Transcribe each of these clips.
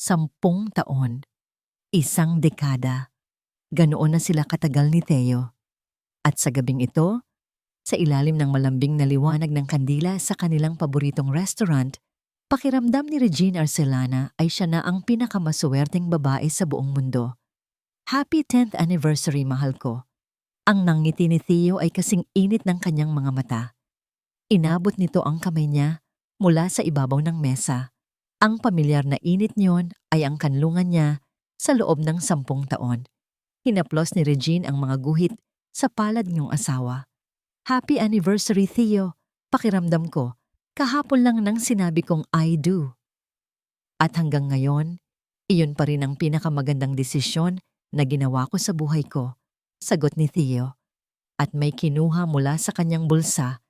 10 taon, isang dekada. Ganoon na sila katagal ni Theo. At sa gabing ito, sa ilalim ng malambing na liwanag ng kandila sa kanilang paboritong restaurant, pakiramdam ni Regine Arcelana ay siya na ang pinakamaswerteng babae sa buong mundo. Happy 10th anniversary, mahal ko. Ang nangiti ni Theo ay kasing init ng kanyang mga mata. Inabot nito ang kamay niya mula sa ibabaw ng mesa. Ang pamilyar na init niyon ay ang kanlungan niya sa loob ng 10 taon. Hinaplos ni Regine ang mga guhit sa palad niyong asawa. Happy anniversary, Theo. Pakiramdam ko, kahapon lang nang sinabi kong I do. At hanggang ngayon, iyon pa rin ang pinakamagandang desisyon na ginawa ko sa buhay ko, sagot ni Theo. At may kinuha mula sa kanyang bulsa,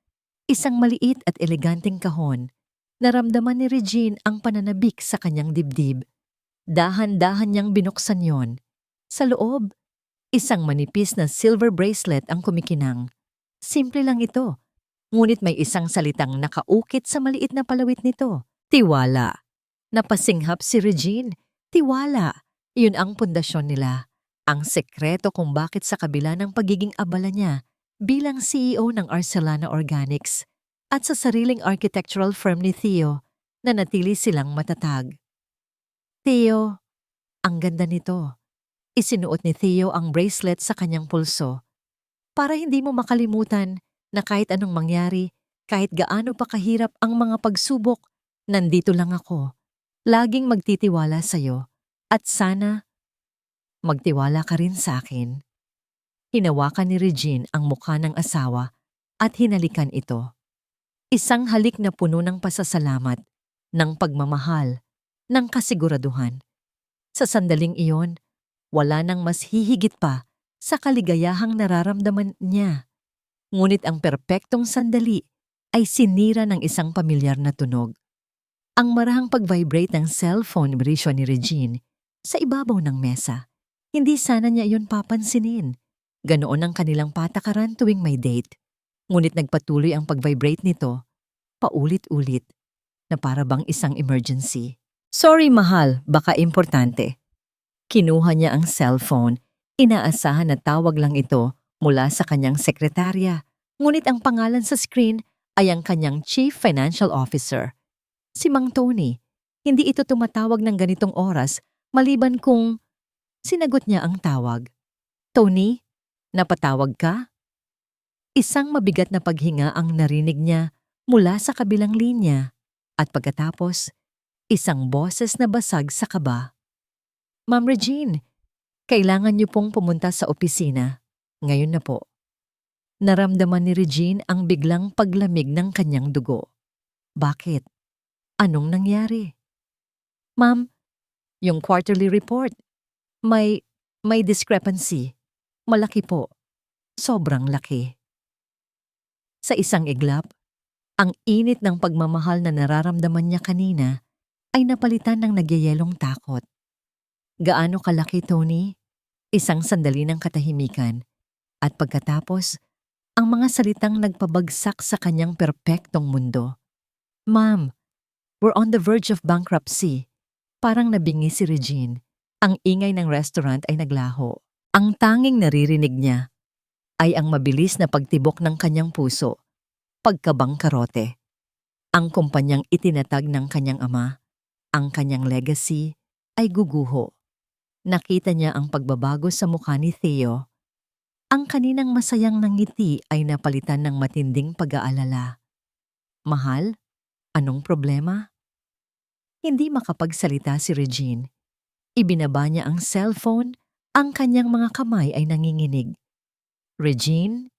isang maliit at eleganteng kahon. Naramdaman ni Regine ang pananabik sa kanyang dibdib. Dahan-dahan niyang binuksan yon. Sa loob, isang manipis na silver bracelet ang kumikinang. Simple lang ito, ngunit may isang salitang nakaukit sa maliit na palawit nito. Tiwala. Napasinghap si Regine. Tiwala. Yun ang pundasyon nila. Ang sekreto kung bakit sa kabila ng pagiging abala niya bilang CEO ng Arcelana Organics at sa sariling architectural firm ni Theo, nanatili silang matatag. Theo, ang ganda nito. Isinuot ni Theo ang bracelet sa kanyang pulso. Para hindi mo makalimutan na kahit anong mangyari, kahit gaano pa kahirap ang mga pagsubok, nandito lang ako. Laging magtitiwala sa'yo. At sana, magtiwala ka rin sa akin. Hinawakan ni Regine ang mukha ng asawa at hinalikan ito. Isang halik na puno ng pasasalamat, ng pagmamahal, ng kasiguraduhan. Sa sandaling iyon, wala nang mas hihigit pa sa kaligayahang nararamdaman niya. Ngunit ang perpektong sandali ay sinira ng isang pamilyar na tunog. Ang marahang pag-vibrate ng cellphone vibration ni Regine sa ibabaw ng mesa. Hindi sana niya iyon papansinin. Ganoon ang kanilang patakaran tuwing may date. Ngunit nagpatuloy ang pag-vibrate nito, paulit-ulit, na para bang isang emergency. Sorry, mahal, baka importante. Kinuha niya ang cellphone. Inaasahan na tawag lang ito mula sa kanyang sekretarya. Ngunit ang pangalan sa screen ay ang kanyang Chief Financial Officer. Si Mang Tony. Hindi ito tumatawag ng ganitong oras maliban kung sinagot niya ang tawag. Tony, napatawag ka? Isang mabigat na paghinga ang narinig niya mula sa kabilang linya at pagkatapos, isang boses na basag sa kaba. Ma'am Regine, kailangan niyo pong pumunta sa opisina. Ngayon na po. Naramdaman ni Regine ang biglang paglamig ng kanyang dugo. Bakit? Anong nangyari? Ma'am, yung quarterly report. May discrepancy. Malaki po. Sobrang laki. Sa isang iglap, ang init ng pagmamahal na nararamdaman niya kanina ay napalitan ng nagyayelong takot. Gaano kalaki, Tony? Isang sandali ng katahimikan. At pagkatapos, ang mga salitang nagpabagsak sa kanyang perpektong mundo. Ma'am, we're on the verge of bankruptcy. Parang nabingi si Regine. Ang ingay ng restaurant ay naglaho. Ang tanging naririnig niya ay ang mabilis na pagtibok ng kanyang puso, pagkabangkarote. Ang kumpanyang itinatag ng kanyang ama, ang kanyang legacy, ay guguho. Nakita niya ang pagbabago sa mukha ni Theo. Ang kaninang masayang ngiti ay napalitan ng matinding pag-aalala. Mahal, anong problema? Hindi makapagsalita si Regine. Ibinaba niya ang cellphone, ang kanyang mga kamay ay nanginginig. Regine?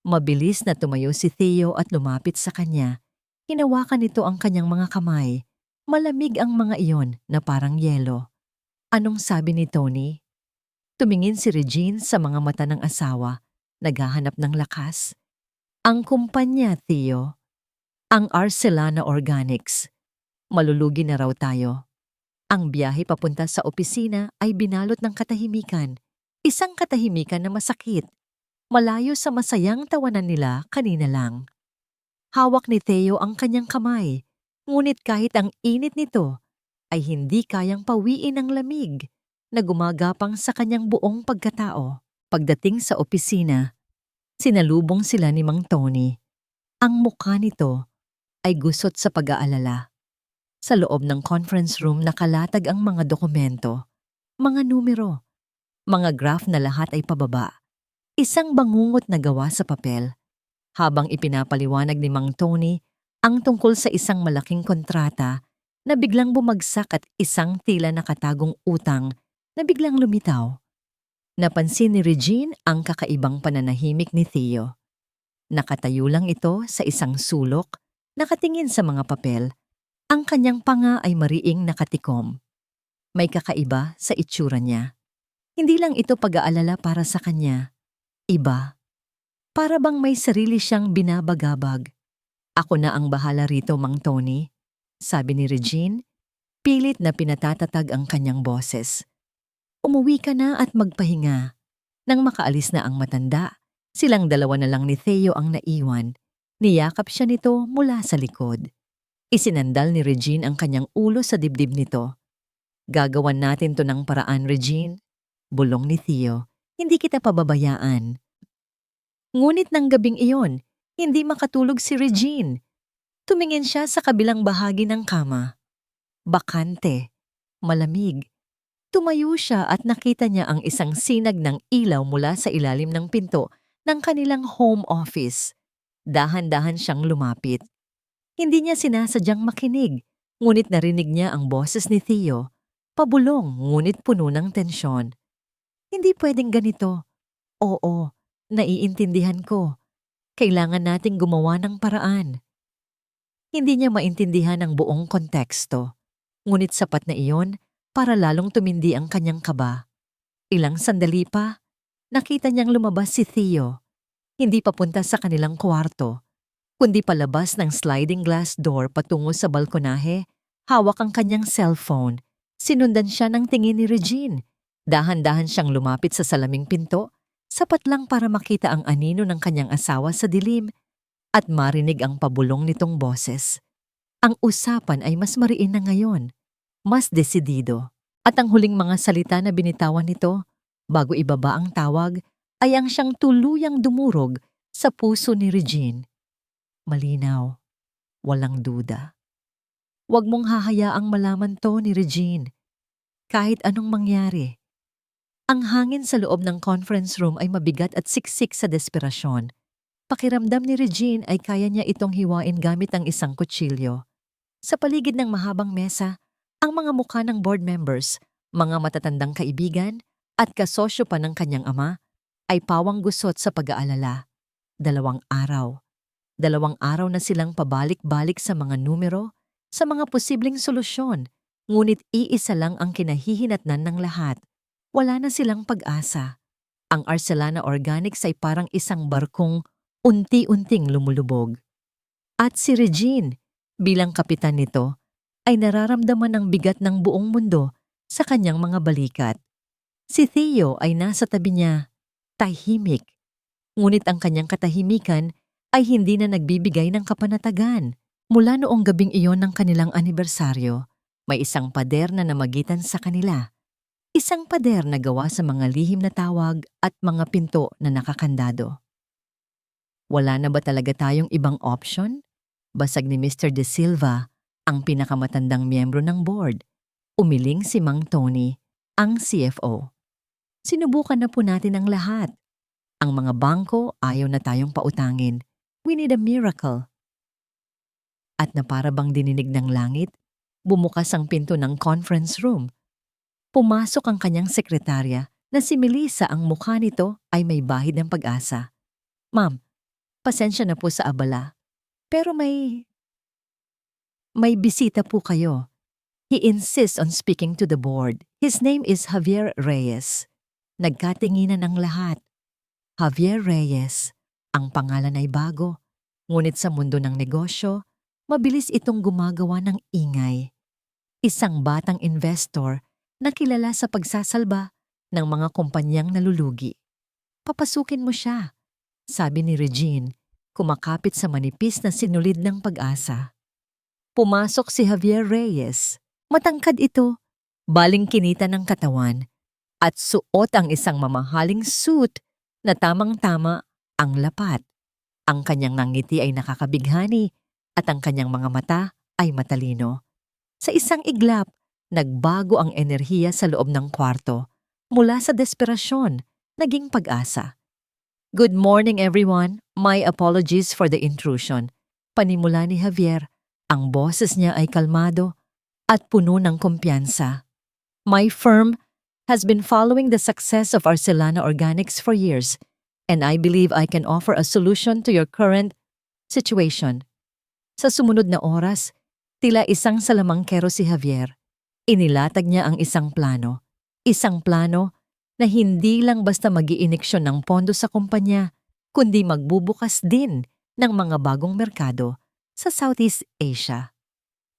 Mabilis na tumayo si Theo at lumapit sa kanya. Hinawakan nito ang kanyang mga kamay. Malamig ang mga iyon na parang yelo. Anong sabi ni Tony? Tumingin si Regine sa mga mata ng asawa, naghahanap ng lakas. Ang kumpanya, Theo. Ang Arcelana Organics. Malulugi na raw tayo. Ang biyahe papunta sa opisina ay binalot ng katahimikan. Isang katahimikan na masakit. Malayo sa masayang tawanan nila kanina lang. Hawak ni Theo ang kanyang kamay, ngunit kahit ang init nito, ay hindi kayang pawiin ang lamig na gumagapang sa kanyang buong pagkatao. Pagdating sa opisina, sinalubong sila ni Mang Tony. Ang mukha nito ay gusot sa pag-aalala. Sa loob ng conference room nakalatag ang mga dokumento, mga numero, mga graph na lahat ay pababa. Isang bangungot na gawa sa papel. Habang ipinapaliwanag ni Mang Tony ang tungkol sa isang malaking kontrata na biglang bumagsak at isang tila nakatagong utang na biglang lumitaw. Napansin ni Regine ang kakaibang pananahimik ni Theo. Nakatayo lang ito sa isang sulok, nakatingin sa mga papel. Ang kanyang panga ay mariing nakatikom. May kakaiba sa itsura niya. Hindi lang ito pag-aalala para sa kanya. Iba. Para bang may sarili siyang binabagabag. Ako na ang bahala rito, Mang Tony, sabi ni Regine, pilit na pinatatatag ang kanyang boses. Umuwi ka na at magpahinga. Nang makaalis na ang matanda, silang dalawa na lang ni Theo ang naiwan. Niyakap siya nito mula sa likod. Isinandal ni Regine ang kanyang ulo sa dibdib nito. Gagawan natin to ng paraan, Regine. Bulong ni Theo, hindi kita pababayaan. Ngunit ng gabing iyon, hindi makatulog si Regine. Tumingin siya sa kabilang bahagi ng kama. Bakante, malamig. Tumayo siya at nakita niya ang isang sinag ng ilaw mula sa ilalim ng pinto ng kanilang home office. Dahan-dahan siyang lumapit. Hindi niya sinasadyang makinig, ngunit narinig niya ang boses ni Theo. Pabulong, ngunit puno ng tensyon. Hindi pwedeng ganito. Oo, naiintindihan ko. Kailangan nating gumawa ng paraan. Hindi niya maintindihan ang buong konteksto. Ngunit sapat na iyon para lalong tumindi ang kanyang kaba. Ilang sandali pa, nakita niyang lumabas si Theo. Hindi papunta sa kanilang kwarto, kundi palabas ng sliding glass door patungo sa balkonahe, hawak ang kanyang cellphone. Sinundan siya ng tingin ni Regine. Dahan-dahan siyang lumapit sa salaming pinto, sapat lang para makita ang anino ng kanyang asawa sa dilim at marinig ang pabulong nitong boses. Ang usapan ay mas mariin na ngayon, mas desidido. At ang huling mga salita na binitawan nito, bago ibaba ang tawag, ay ang siyang tuluyang dumurog sa puso ni Regine. Malinaw, walang duda. Huwag mong hahayaang malaman to ni Regine. Kahit anong mangyari. Ang hangin sa loob ng conference room ay mabigat at siksik sa desperasyon. Pakiramdam ni Regine ay kaya niya itong hiwain gamit ang isang kutsilyo. Sa paligid ng mahabang mesa, ang mga mukha ng board members, mga matatandang kaibigan, at kasosyo pa ng kanyang ama ay pawang gusot sa pag-aalala. 2 araw. 2 araw na silang pabalik-balik sa mga numero, sa mga posibleng solusyon, ngunit iisa lang ang kinahihinatnan ng lahat. Wala na silang pag-asa. Ang Arcelana Organics ay parang isang barkong unti-unting lumulubog. At si Regine, bilang kapitan nito, ay nararamdaman ang bigat ng buong mundo sa kanyang mga balikat. Si Theo ay nasa tabi niya, tahimik. Ngunit ang kanyang katahimikan ay hindi na nagbibigay ng kapanatagan. Mula noong gabing iyon ng kanilang anibersaryo, may isang pader na namagitan sa kanila. Isang pader na gawa sa mga lihim na tawag at mga pinto na nakakandado. Wala na ba talaga tayong ibang option? Basag ni Mr. De Silva, ang pinakamatandang miyembro ng board. Umiling si Mang Tony, ang CFO. Sinubukan na po natin ang lahat. Ang mga bangko ayaw na tayong pautangin. We need a miracle. At na para bang dininig ng langit, bumukas ang pinto ng conference room. Pumasok ang kanyang sekretarya na si Melissa, ang mukha nito ay may bahid ng pag-asa. Ma'am, pasensya na po sa abala. Pero may bisita po kayo. He insists on speaking to the board. His name is Javier Reyes. Nagkatinginan ang lahat. Javier Reyes, ang pangalan ay bago, ngunit sa mundo ng negosyo, mabilis itong gumagawa ng ingay. Isang batang investor na kilala sa pagsasalba ng mga kumpanyang nalulugi. Papasukin mo siya, sabi ni Regine, kumakapit sa manipis na sinulid ng pag-asa. Pumasok si Javier Reyes. Matangkad ito, balingkinita ng katawan, at suot ang isang mamahaling suit na tamang-tama ang lapat. Ang kanyang ngiti ay nakakabighani at ang kanyang mga mata ay matalino. Sa isang iglap, nagbago ang enerhiya sa loob ng kwarto. Mula sa desperasyon, naging pag-asa. Good morning everyone. My apologies for the intrusion. Panimula ni Javier. Ang boses niya ay kalmado at puno ng kumpiyansa. My firm has been following the success of Arcelana Organics for years, and I believe I can offer a solution to your current situation. Sa sumunod na oras, tila isang salamangkero si Javier. Inilatag niya ang isang plano na hindi lang basta mag-iiniksyon ng pondo sa kumpanya, kundi magbubukas din ng mga bagong merkado sa Southeast Asia.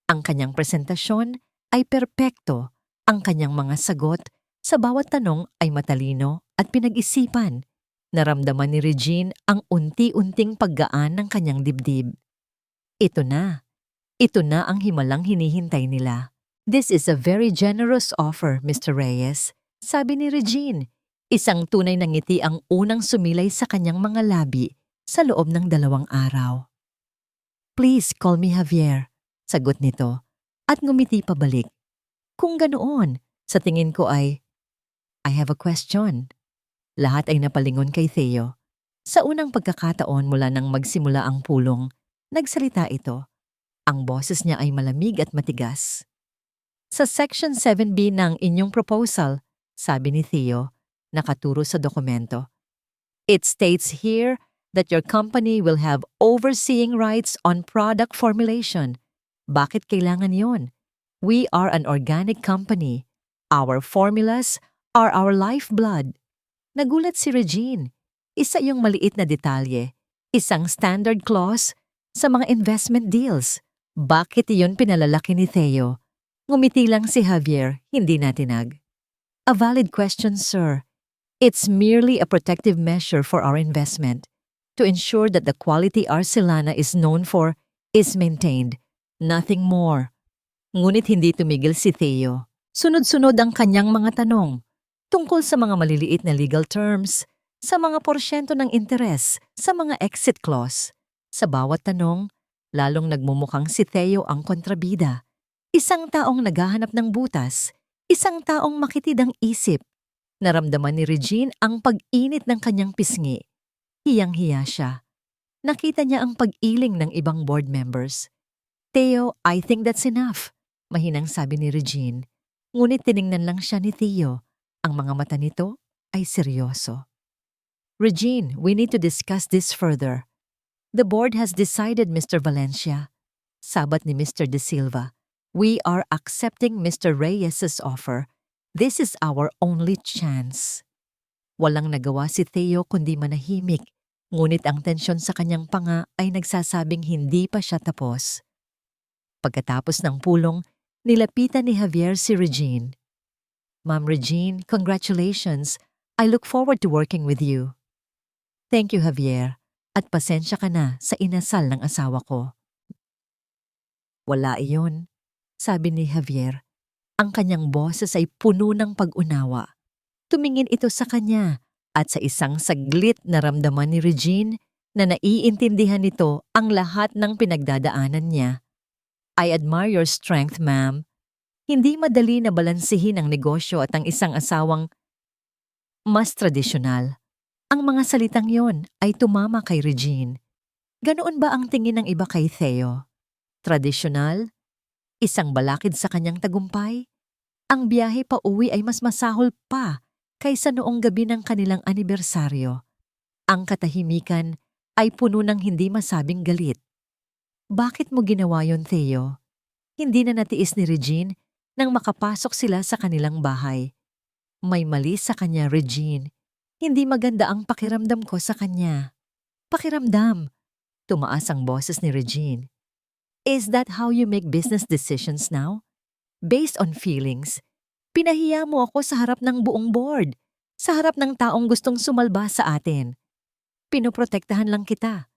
Ang kanyang presentasyon ay perpekto, ang kanyang mga sagot sa bawat tanong ay matalino at pinag-isipan. Naramdaman ni Regine ang unti-unting paggaan ng kanyang dibdib. Ito na ang himalang hinihintay nila. This is a very generous offer, Mr. Reyes, sabi ni Regine. Isang tunay na ngiti ang unang sumilay sa kanyang mga labi sa loob ng 2 araw. Please call me Javier, sagot nito, at ngumiti pabalik. Kung ganoon, sa tingin ko I have a question. Lahat ay napalingon kay Theo. Sa unang pagkakataon mula nang magsimula ang pulong, nagsalita ito. Ang boses niya ay malamig at matigas. Sa Section 7B ng inyong proposal, sabi ni Theo, nakaturo sa dokumento. It states here that your company will have overseeing rights on product formulation. Bakit kailangan yon? We are an organic company. Our formulas are our lifeblood. Nagulat si Regine. Isa yung maliit na detalye, isang standard clause sa mga investment deals. Bakit iyon pinalalaki ni Theo? Ngumiti lang si Javier, hindi natinag. A valid question, sir. It's merely a protective measure for our investment to ensure that the quality Arcelana is known for is maintained. Nothing more. Ngunit hindi tumigil si Theo. Sunod-sunod ang kanyang mga tanong tungkol sa mga maliliit na legal terms, sa mga porsyento ng interes, sa mga exit clause. Sa bawat tanong, lalong nagmumukhang si Theo ang kontrabida. Isang taong naghahanap ng butas, isang taong makitid ang isip. Naramdaman ni Regine ang pag-init ng kanyang pisngi. Hiyang-hiya siya. Nakita niya ang pag-iling ng ibang board members. Theo, I think that's enough, mahinang sabi ni Regine. Ngunit tiningnan lang siya ni Theo. Ang mga mata nito ay seryoso. Regine, we need to discuss this further. The board has decided, Mr. Valencia. Sabat ni Mr. De Silva. We are accepting Mr. Reyes's offer. This is our only chance. Walang nagawa si Theo kundi manahimik, ngunit ang tensyon sa kanyang panga ay nagsasabing hindi pa siya tapos. Pagkatapos ng pulong, nilapitan ni Javier si Regine. Ma'am Regine, congratulations. I look forward to working with you. Thank you, Javier. At pasensya ka na sa inasal ng asawa ko. Wala iyon, sabi ni Javier. Ang kanyang boses ay puno ng pag-unawa. Tumingin ito sa kanya at sa isang saglit naramdaman ni Regine na naiintindihan nito ang lahat ng pinagdadaanan niya. I admire your strength, ma'am. Hindi madali na balansihin ang negosyo at ang isang asawang mas tradisyonal. Ang mga salitang yon ay tumama kay Regine. Ganoon ba ang tingin ng iba kay Theo? Tradisyonal? Isang balakid sa kanyang tagumpay? Ang biyahe pa uwi ay mas masahol pa kaysa noong gabi ng kanilang anibersaryo. Ang katahimikan ay puno ng hindi masabing galit. Bakit mo ginawa yon, Theo? Hindi na natiis ni Regine nang makapasok sila sa kanilang bahay. May mali sa kanya, Regine. Hindi maganda ang pakiramdam ko sa kanya. Pakiramdam. Tumaas ang boses ni Regine. Is that how you make business decisions now? Based on feelings? Pinahiya mo ako sa harap ng buong board, sa harap ng taong gustong sumalba sa atin. Pinoprotektahan lang kita.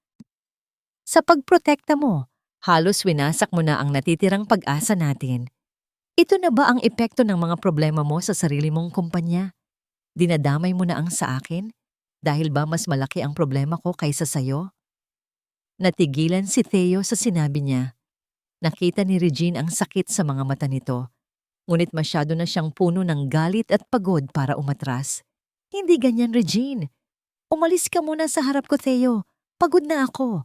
Sa pagprotekta mo, halos winasak mo na ang natitirang pag-asa natin. Ito na ba ang epekto ng mga problema mo sa sarili mong kumpanya? Dinadamay mo na ang sa akin? Dahil ba mas malaki ang problema ko kaysa sayo? Natigilan si Theo sa sinabi niya. Nakita ni Regine ang sakit sa mga mata nito. Ngunit masyado na siyang puno ng galit at pagod para umatras. Hindi ganyan, Regine. Umalis ka muna sa harap ko, Theo. Pagod na ako.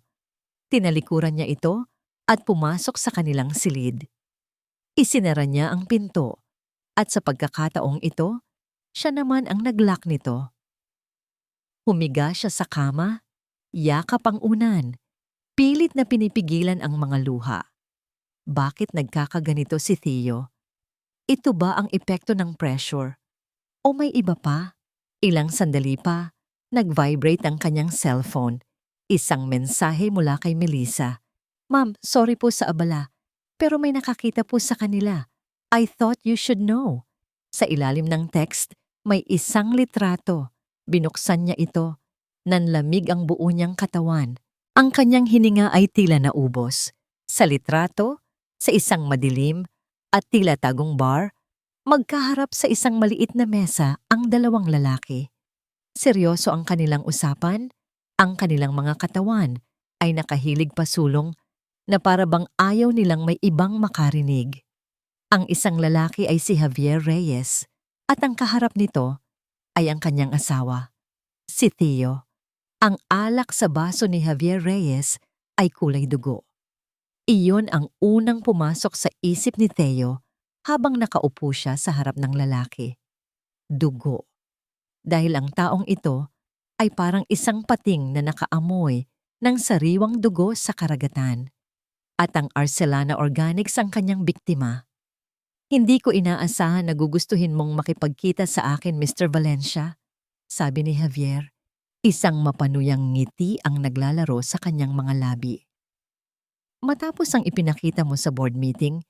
Tinalikuran niya ito at pumasok sa kanilang silid. Isinara niya ang pinto at sa pagkakataong ito, siya naman ang naglock nito. Humiga siya sa kama, yakap ang unan, pilit na pinipigilan ang mga luha. Bakit nagkakaganito si Theo? Ito ba ang epekto ng pressure? O may iba pa? Ilang sandali pa, nag-vibrate ang kanyang cellphone. Isang mensahe mula kay Melissa. Ma'am, sorry po sa abala, pero may nakakita po sa kanila. I thought you should know. Sa ilalim ng text, may isang litrato. Binuksan niya ito. Nanlamig ang buo niyang katawan. Ang kanyang hininga ay tila naubos. Sa litrato, sa isang madilim at tila tagong bar, magkaharap sa isang maliit na mesa ang dalawang lalaki. Seryoso ang kanilang usapan, ang kanilang mga katawan ay nakahilig pasulong na para bang ayaw nilang may ibang makarinig. Ang isang lalaki ay si Javier Reyes at ang kaharap nito ay ang kanyang asawa, si Theo. Ang alak sa baso ni Javier Reyes ay kulay dugo. Iyon ang unang pumasok sa isip ni Theo habang nakaupo siya sa harap ng lalaki. Dugo. Dahil ang taong ito ay parang isang pating na nakaamoy ng sariwang dugo sa karagatan. At ang Arcelana Organics ang kanyang biktima. Hindi ko inaasahan na gugustuhin mong makipagkita sa akin, Mr. Valencia, sabi ni Javier. Isang mapanuyang ngiti ang naglalaro sa kanyang mga labi. Matapos ang ipinakita mo sa board meeting,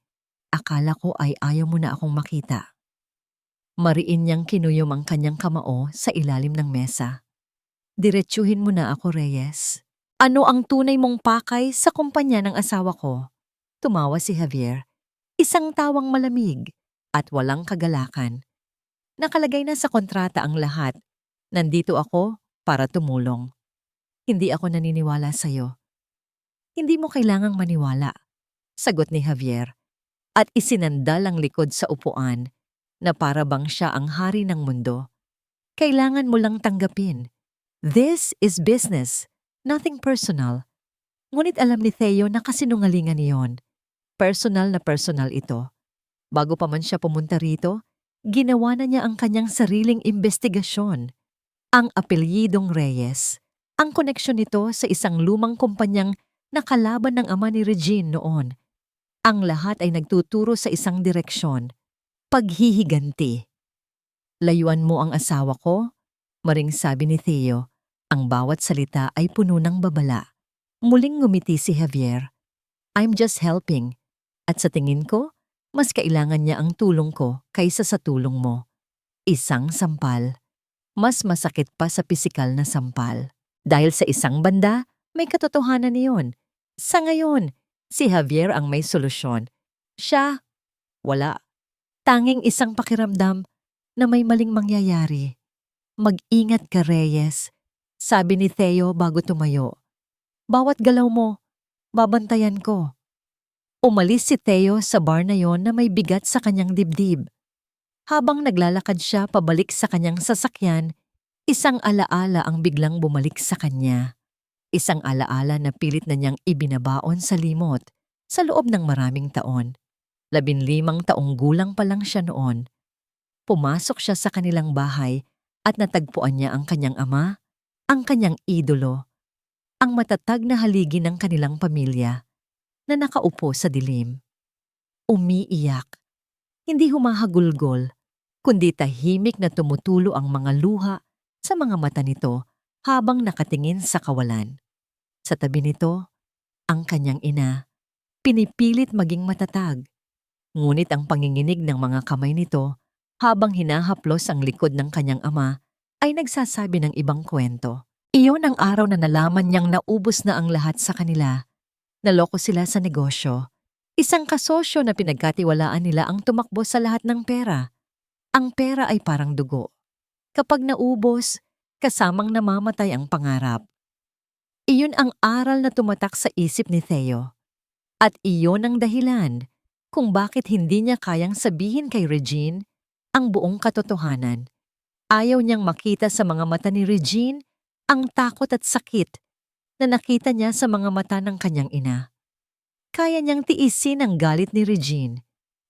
akala ko ay ayaw mo na akong makita. Mariin niyang kinuyom ang kanyang kamao sa ilalim ng mesa. Diretsuhin mo na ako, Reyes. Ano ang tunay mong pakay sa kumpanya ng asawa ko? Tumawa si Javier. Isang tawang malamig at walang kagalakan. Nakalagay na sa kontrata ang lahat. Nandito ako para tumulong. Hindi ako naniniwala sa'yo. Hindi mo kailangang maniwala, sagot ni Javier. At isinandal ang likod sa upuan na para bang siya ang hari ng mundo. Kailangan mo lang tanggapin. This is business. Nothing personal. Ngunit alam ni Theo na kasinungalingan niyon. Personal na personal ito. Bago pa man siya pumunta rito, ginawa na niya ang kanyang sariling investigasyon. Ang apelyidong Reyes. Ang koneksyon nito sa isang lumang kumpanyang nakalaban ng ama ni Regine noon. Ang lahat ay nagtuturo sa isang direksyon. Paghihiganti. Layuan mo ang asawa ko? Maring sabi ni Theo. Ang bawat salita ay puno ng babala. Muling ngumiti si Javier. I'm just helping. At sa tingin ko, mas kailangan niya ang tulong ko kaysa sa tulong mo. Isang sampal. Mas masakit pa sa pisikal na sampal. Dahil sa isang banda, may katotohanan niyon. Sa ngayon, si Javier ang may solusyon. Siya, wala. Tanging isang pakiramdam na may maling mangyayari. Mag-ingat ka, Reyes. Sabi ni Theo bago tumayo. Bawat galaw mo, babantayan ko. Umalis si Theo sa bar na yon na may bigat sa kanyang dibdib. Habang naglalakad siya pabalik sa kanyang sasakyan, isang alaala ang biglang bumalik sa kanya. Isang alaala na pilit na niyang ibinabaon sa limot sa loob ng maraming taon. 15 taong gulang pa lang siya noon. Pumasok siya sa kanilang bahay at natagpuan niya ang kanyang ama, ang kanyang idolo, ang matatag na haligi ng kanilang pamilya na nakaupo sa dilim. Umiiyak, hindi humahagulgol, kundi tahimik na tumutulo ang mga luha sa mga mata nito habang nakatingin sa kawalan. Sa tabi nito, ang kanyang ina, pinipilit maging matatag. Ngunit ang panginginig ng mga kamay nito habang hinahaplos ang likod ng kanyang ama ay nagsasabi ng ibang kwento. Iyon ang araw na nalaman niyang naubos na ang lahat sa kanila. Naloko sila sa negosyo. Isang kasosyo na pinagkatiwalaan nila ang tumakbo sa lahat ng pera. Ang pera ay parang dugo. Kapag naubos, kasamang namamatay ang pangarap. Iyon ang aral na tumatak sa isip ni Theo. At iyon ang dahilan kung bakit hindi niya kayang sabihin kay Regine ang buong katotohanan. Ayaw niyang makita sa mga mata ni Regine ang takot at sakit na nakita niya sa mga mata ng kanyang ina. Kaya niyang tiisin ang galit ni Regine,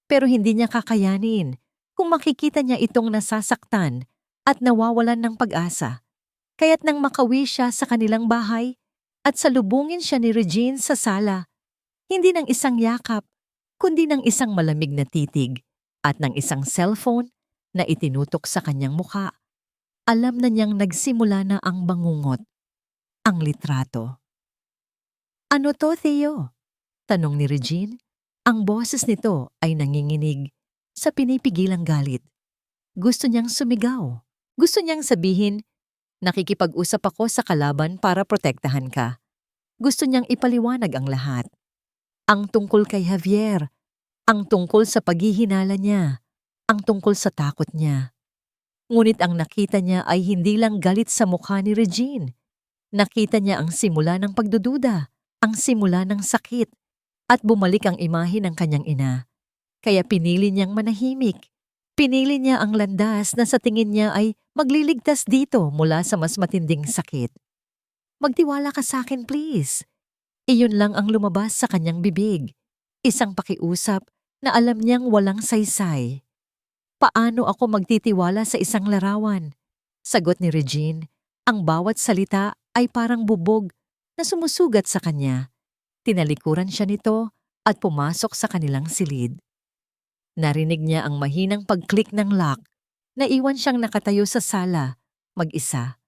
pero hindi niya kakayanin kung makikita niya itong nasasaktan at nawawalan ng pag-asa. Kaya't nang makawi siya sa kanilang bahay at salubungin siya ni Regine sa sala, hindi ng isang yakap, kundi ng isang malamig na titig at ng isang cellphone na itinutok sa kanyang mukha. Alam na niyang nagsimula na ang bangungot, ang litrato. "Ano to, Theo?" tanong ni Regine. Ang boses nito ay nanginginig sa pinipigilang galit. Gusto niyang sumigaw. Gusto niyang sabihin, "Nakikipag-usap ako sa kalaban para protektahan ka." Gusto niyang ipaliwanag ang lahat. Ang tungkol kay Javier, ang tungkol sa paghihinala niya, ang tungkol sa takot niya. Ngunit ang nakita niya ay hindi lang galit sa mukha ni Regine. Nakita niya ang simula ng pagdududa, ang simula ng sakit, at bumalik ang imahe ng kanyang ina. Kaya pinili niyang manahimik. Pinili niya ang landas na sa tingin niya ay magliligtas dito mula sa mas matinding sakit. "Magtiwala ka sa akin, please." Iyon lang ang lumabas sa kanyang bibig. Isang pakiusap na alam niyang walang saysay. "Paano ako magtitiwala sa isang larawan?" Sagot ni Regine. Ang bawat salita ay parang bubog na sumusugat sa kanya. Tinalikuran siya nito at pumasok sa kanilang silid. Narinig niya ang mahinang pag-click ng lock. Naiwan siyang nakatayo sa sala, mag-isa.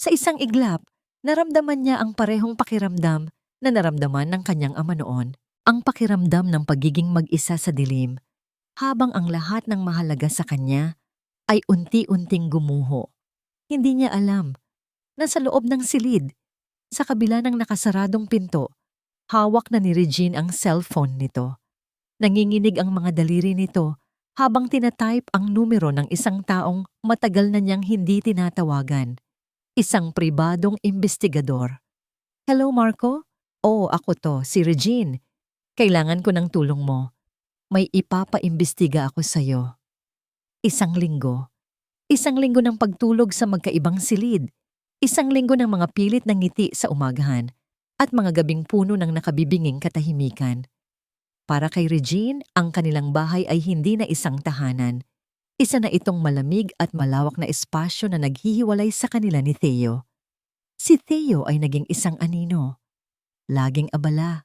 Sa isang iglap, naramdaman niya ang parehong pakiramdam na naramdaman ng kanyang ama noon. Ang pakiramdam ng pagiging mag-isa sa dilim, habang ang lahat ng mahalaga sa kanya ay unti-unting gumuho. Hindi niya alam na sa loob ng silid, sa kabila ng nakasaradong pinto, hawak na ni Regine ang cellphone nito. Nanginginig ang mga daliri nito habang tinatype ang numero ng isang taong matagal na niyang hindi tinatawagan. Isang pribadong investigador. "Hello, Marco? Oo, ako to, si Regine. Kailangan ko ng tulong mo. May ipapaimbestiga ako sa'yo." Isang linggo. Isang linggo ng pagtulog sa magkaibang silid. Isang linggo ng mga pilit na ngiti sa umagahan at mga gabing puno ng nakabibinging katahimikan. Para kay Regine, ang kanilang bahay ay hindi na isang tahanan. Isa na itong malamig at malawak na espasyo na naghihiwalay sa kanila ni Theo. Si Theo ay naging isang anino. Laging abala.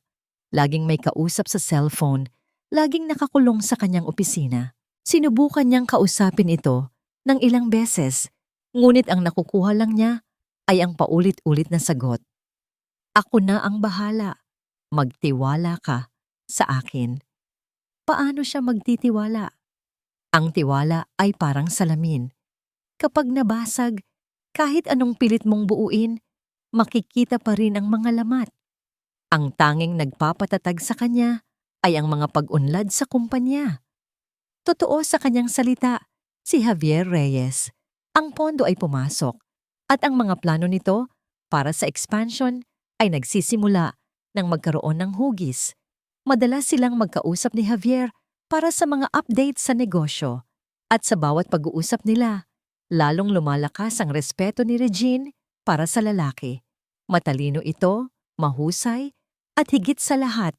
Laging may kausap sa cellphone, laging nakakulong sa kanyang opisina. Sinubukan niyang kausapin ito ng ilang beses, ngunit ang nakukuha lang niya ay ang paulit-ulit na sagot. "Ako na ang bahala. Magtiwala ka sa akin." Paano siya magtitiwala? Ang tiwala ay parang salamin. Kapag nabasag, kahit anong pilit mong buuin, makikita pa rin ang mga lamat. Ang tanging nagpapatatag sa kanya ay ang mga pag-unlad sa kumpanya. Totoo sa kanyang salita, si Javier Reyes. Ang pondo ay pumasok at ang mga plano nito para sa expansion ay nagsisimula nang magkaroon ng hugis. Madalas silang magkausap ni Javier para sa mga updates sa negosyo at sa bawat pag-uusap nila, lalong lumalakas ang respeto ni Regine para sa lalaki. Matalino ito, mahusay, at higit sa lahat,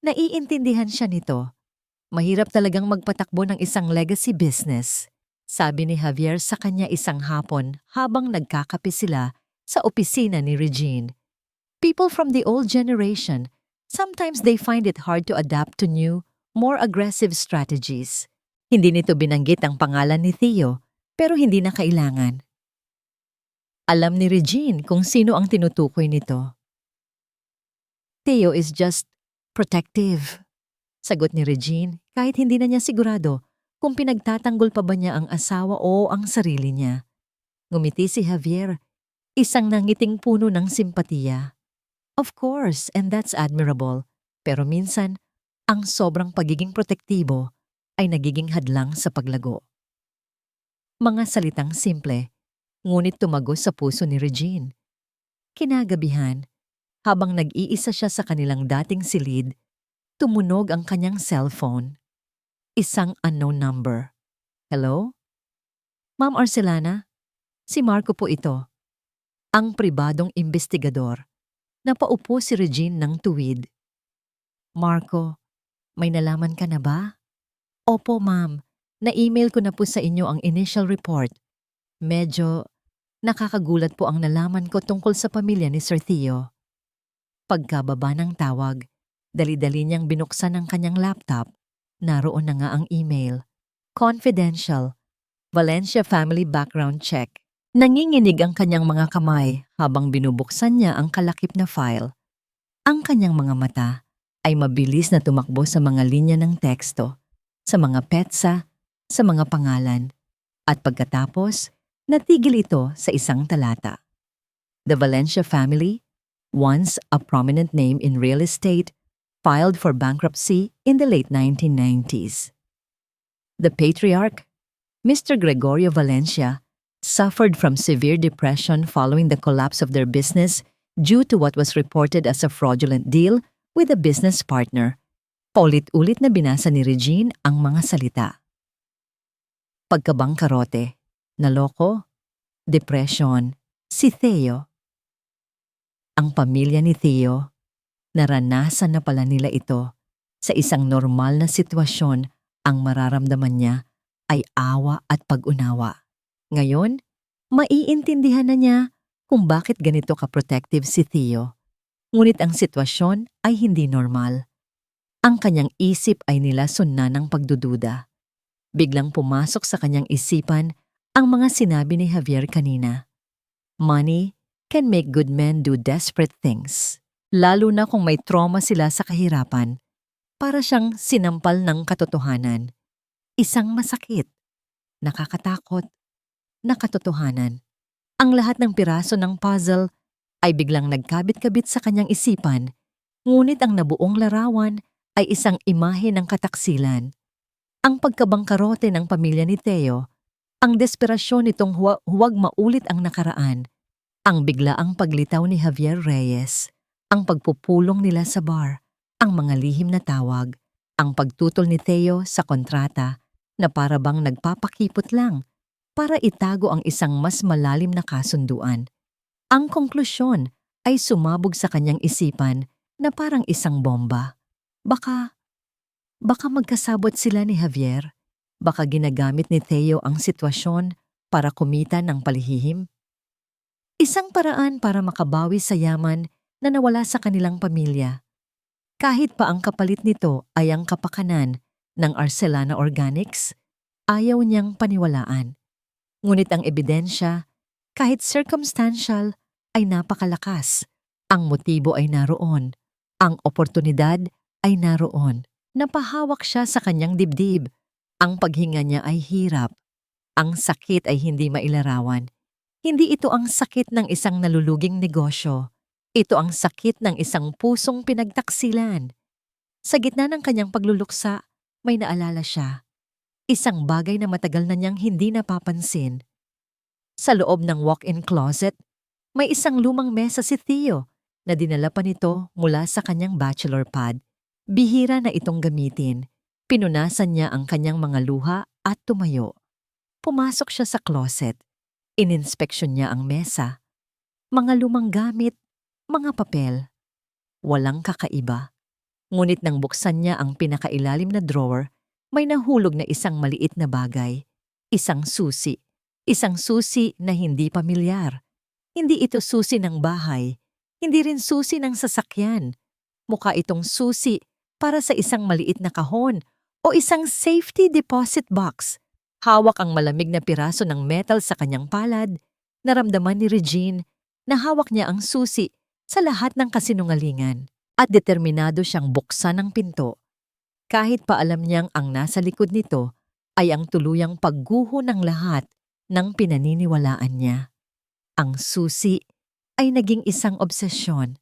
naiintindihan siya nito. Mahirap talagang magpatakbo ng isang legacy business, sabi ni Javier sa kanya isang hapon habang nagkakape sila sa opisina ni Regine. People from the old generation, sometimes they find it hard to adapt to new, more aggressive strategies. Hindi nito binanggit ang pangalan ni Theo, pero hindi na kailangan. Alam ni Regine kung sino ang tinutukoy nito. "Theo is just protective," sagot ni Regine kahit hindi na niya sigurado kung pinagtatanggol pa ba niya ang asawa o ang sarili niya. Ngumiti si Javier, isang nangiting puno ng simpatiya. "Of course, and that's admirable. Pero minsan, ang sobrang pagiging protektibo ay nagiging hadlang sa paglago. Mga salitang simple, ngunit tumagos sa puso ni Regine. Kinagabihan, habang nag-iisa siya sa kanilang dating silid, tumunog ang kanyang cellphone. Isang unknown number. Hello? Ma'am Arcelana, si Marco po ito. Ang pribadong investigador. Napaupo si Regine ng tuwid. Marco, may nalaman ka na ba? Opo, ma'am. Na-email ko na po sa inyo ang initial report. Medyo nakakagulat po ang nalaman ko tungkol sa pamilya ni Sir Theo. Pagkababa ng tawag, dali-dali niyang binuksan ang kanyang laptop. Naroon na nga ang email. Confidential. Valencia Family Background Check. Nanginginig ang kanyang mga kamay habang binubuksan niya ang kalakip na file. Ang kanyang mga mata ay mabilis na tumakbo sa mga linya ng teksto, sa mga petsa, sa mga pangalan, at pagkatapos, natigil ito sa isang talata. The Valencia family, once a prominent name in real estate, filed for bankruptcy in the late 1990s. The patriarch, Mr. Gregorio Valencia, suffered from severe depression following the collapse of their business due to what was reported as a fraudulent deal with a business partner. Paulit-ulit na binasa ni Regine ang mga salita. Pagkabangkarote, naloko, depression, si Theo. Ang pamilya ni Theo, naranasan na pala nila ito. Sa isang normal na sitwasyon, ang mararamdaman niya ay awa at pag-unawa. Ngayon, maiintindihan na niya kung bakit ganito ka-protective si Theo. Ngunit ang sitwasyon ay hindi normal. Ang kanyang isip ay nilason na ng pagdududa. Biglang pumasok sa kanyang isipan ang mga sinabi ni Javier kanina. Money can make good men do desperate things. Lalo na kung may trauma sila sa kahirapan. Para siyang sinampal ng katotohanan. Isang masakit, nakakatakot, na katotohanan. Ang lahat ng piraso ng puzzle ay biglang nagkabit-kabit sa kanyang isipan, ngunit ang nabuong larawan ay isang imahe ng kataksilan. Ang pagkabangkarote ng pamilya ni Theo, ang desperasyon nitong huwag maulit ang nakaraan, ang biglaang paglitaw ni Javier Reyes, ang pagpupulong nila sa bar, ang mga lihim na tawag, ang pagtutol ni Theo sa kontrata na para bang nagpapakipot lang para itago ang isang mas malalim na kasunduan. Ang konklusyon ay sumabog sa kanyang isipan na parang isang bomba. Baka magkasabot sila ni Javier. Baka ginagamit ni Theo ang sitwasyon para kumita ng palihim. Isang paraan para makabawi sa yaman na nawala sa kanilang pamilya. Kahit pa ang kapalit nito ay ang kapakanan ng Arcelana Organics, ayaw niyang paniwalaan. Ngunit ang ebidensya, kahit circumstantial, ay napakalakas. Ang motibo ay naroon. Ang oportunidad ay naroon. Napahawak siya sa kanyang dibdib. Ang paghinga niya ay hirap. Ang sakit ay hindi mailarawan. Hindi ito ang sakit ng isang naluluging negosyo. Ito ang sakit ng isang pusong pinagtaksilan. Sa gitna ng kanyang pagluluksa, may naalala siya. Isang bagay na matagal na niyang hindi napapansin. Sa loob ng walk-in closet, may isang lumang mesa si Theo na dinala pa nito mula sa kanyang bachelor pad. Bihira na itong gamitin. Pinunasan niya ang kanyang mga luha at tumayo. Pumasok siya sa closet. Ininspeksyon niya ang mesa. Mga lumang gamit, mga papel. Walang kakaiba. Ngunit nang buksan niya ang pinakailalim na drawer, may nahulog na isang maliit na bagay. Isang susi. Isang susi na hindi pamilyar. Hindi ito susi ng bahay. Hindi rin susi ng sasakyan. Mukha itong susi para sa isang maliit na kahon o isang safety deposit box. Hawak ang malamig na piraso ng metal sa kanyang palad. Naramdaman ni Regine na hawak niya ang susi sa lahat ng kasinungalingan at determinado siyang buksan ang pinto. Kahit pa alam niyang ang nasa likod nito ay ang tuluyang pagguho ng lahat ng pinaniniwalaan niya. Ang susi ay naging isang obsesyon.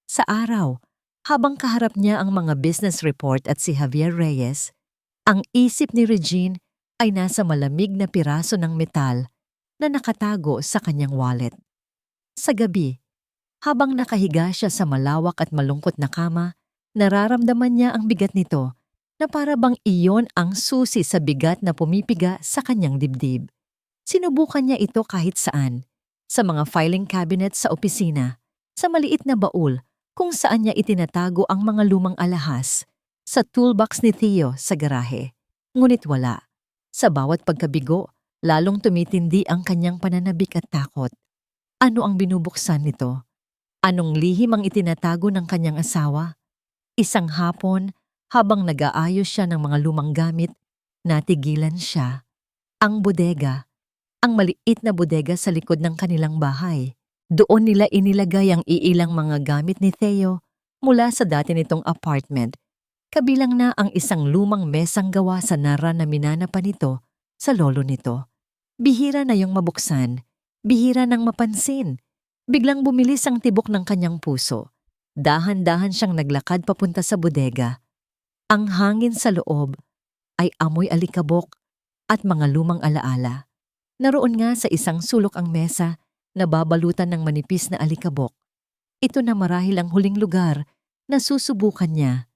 Sa araw, Habang kaharap niya ang mga business report at si Javier Reyes, ang isip ni Regine ay nasa malamig na piraso ng metal na nakatago sa kanyang wallet. Sa gabi, habang nakahiga siya sa malawak at malungkot na kama, nararamdaman niya ang bigat nito na para bang iyon ang susi sa bigat na pumipiga sa kanyang dibdib. Sinubukan niya ito kahit saan, sa mga filing cabinet sa opisina, sa maliit na baul kung saan niya itinatago ang mga lumang alahas, sa toolbox ni Theo sa garahe. Ngunit wala. Sa bawat pagkabigo, lalong tumitindi ang kanyang pananabik at takot. Ano ang binubuksan nito? Anong lihim ang itinatago ng kanyang asawa? Isang hapon, habang nag-aayos siya ng mga lumang gamit, natigilan siya. Ang bodega, ang maliit na bodega sa likod ng kanilang bahay. Doon nila inilagay ang iilang mga gamit ni Theo mula sa dati nitong apartment. Kabilang na ang isang lumang mesang gawa sa nara na minana pa nito sa lolo nito. Bihira na yung mabuksan, bihira nang mapansin. Biglang bumilis ang tibok ng kanyang puso. Dahan-dahan siyang naglakad papunta sa bodega. Ang hangin sa loob ay amoy alikabok at mga lumang alaala. Naroon nga sa isang sulok ang mesa na babalutan ng manipis na alikabok. Ito na marahil ang huling lugar na susubukan niya.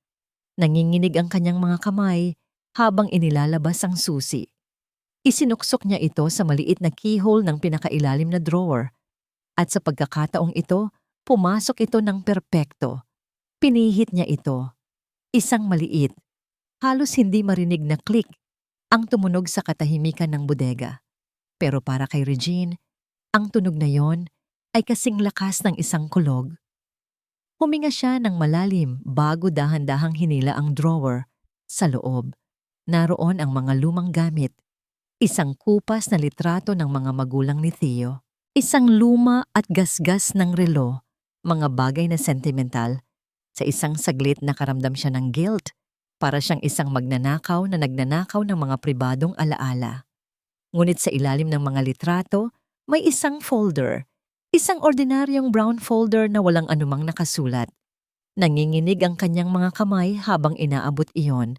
Nanginginig ang kanyang mga kamay habang inilalabas ang susi. Isinuksok niya ito sa maliit na keyhole ng pinakailalim na drawer. At sa pagkakataong ito, pumasok ito ng perpekto. Pinihit niya ito. Isang maliit, halos hindi marinig na click ang tumunog sa katahimikan ng bodega. Pero para kay Regine, ang tunog na yon ay kasing lakas ng isang kulog. Huminga siya ng malalim bago dahan-dahang hinila ang drawer. Sa loob, naroon ang mga lumang gamit. Isang kupas na litrato ng mga magulang ni Theo. Isang luma at gasgas ng relo, mga bagay na sentimental. Sa isang saglit nakaramdam siya ng guilt, para siyang isang magnanakaw na nagnanakaw ng mga pribadong alaala. Ngunit sa ilalim ng mga litrato, may isang folder, isang ordinaryong brown folder na walang anumang nakasulat. Nanginginig ang kanyang mga kamay habang inaabot iyon.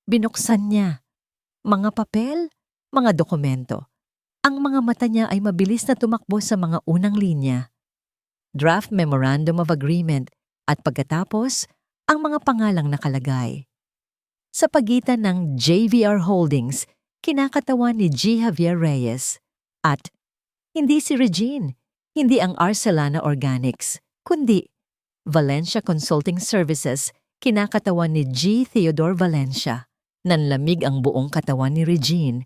Binuksan niya. Mga papel, mga dokumento. Ang mga mata niya ay mabilis na tumakbo sa mga unang linya. Draft Memorandum of Agreement at pagkatapos, ang mga pangalang nakalagay. Sa pagitan ng JVR Holdings, kinakatawan ni G. Javier Reyes at hindi si Regine, hindi ang Arcelana Organics, kundi Valencia Consulting Services, kinakatawan ni G. Theodore Valencia. Nanlamig ang buong katawan ni Regine.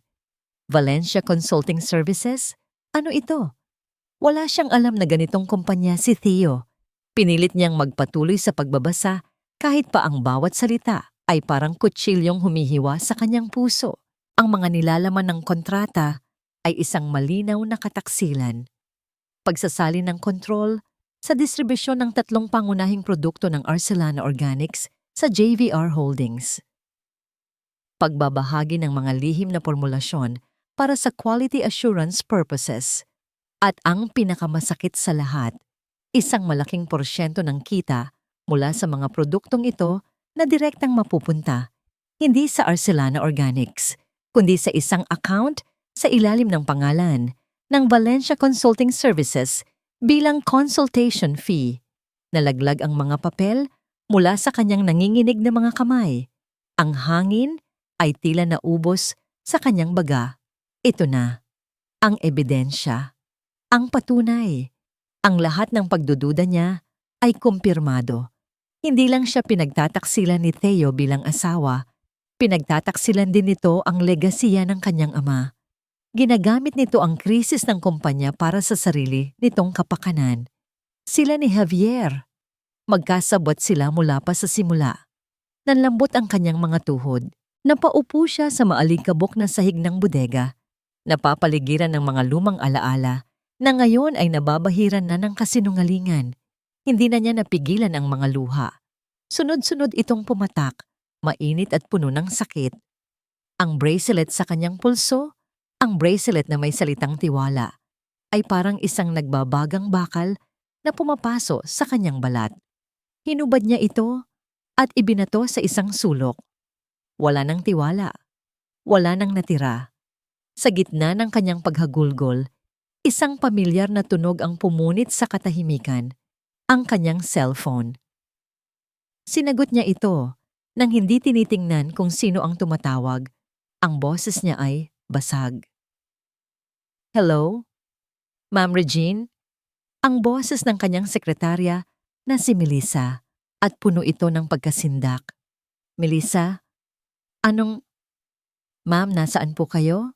Valencia Consulting Services? Ano ito? Wala siyang alam na ganitong kumpanya si Theo. Pinilit niyang magpatuloy sa pagbabasa kahit pa ang bawat salita ay parang kutsilyong humihiwa sa kanyang puso. Ang mga nilalaman ng kontrata ay isang malinaw na kataksilan. Pagsasali ng kontrol sa distribusyon ng 3 pangunahing produkto ng Arcelana Organics sa JVR Holdings. Pagbabahagi ng mga lihim na formulasyon para sa quality assurance purposes. At ang pinakamasakit sa lahat, isang malaking porsyento ng kita mula sa mga produktong ito na direktang mapupunta, hindi sa Arcelana Organics, kundi sa isang account sa ilalim ng pangalan ng Valencia Consulting Services bilang consultation fee. Nalaglag ang mga papel mula sa kanyang nanginginig na mga kamay. Ang hangin ay tila naubos sa kanyang baga. Ito na, ang ebidensya, ang patunay. Ang lahat ng pagdududa niya ay kumpirmado. Hindi lang siya pinagtataksilan ni Theo bilang asawa, pinagtataksilan din nito ang legasiya ng kanyang ama. Ginagamit nito ang krisis ng kumpanya para sa sarili nitong kapakanan. Sila ni Javier. Magkasabot sila mula pa sa simula. Nanlambot ang kanyang mga tuhod. Napaupo siya sa maalikabok na sahig ng bodega. Napapaligiran ng mga lumang alaala na ngayon ay nababahiran na ng kasinungalingan. Hindi na niya napigilan ang mga luha. Sunod-sunod itong pumatak, mainit at puno ng sakit. Ang bracelet sa kanyang pulso, ang bracelet na may salitang tiwala, ay parang isang nagbabagang bakal na pumapaso sa kanyang balat. Hinubad niya ito at ibinato sa isang sulok. Wala nang tiwala. Wala nang natira. Sa gitna ng kanyang paghagulgol, isang pamilyar na tunog ang pumunit sa katahimikan, ang kanyang cellphone. Sinagot niya ito nang hindi tinitingnan kung sino ang tumatawag. Ang boses niya ay basag. Hello? Ma'am Regine? Ang boses ng kanyang sekretarya na si Melissa at puno ito ng pagkasindak. Melissa? Anong... Ma'am, nasaan po kayo?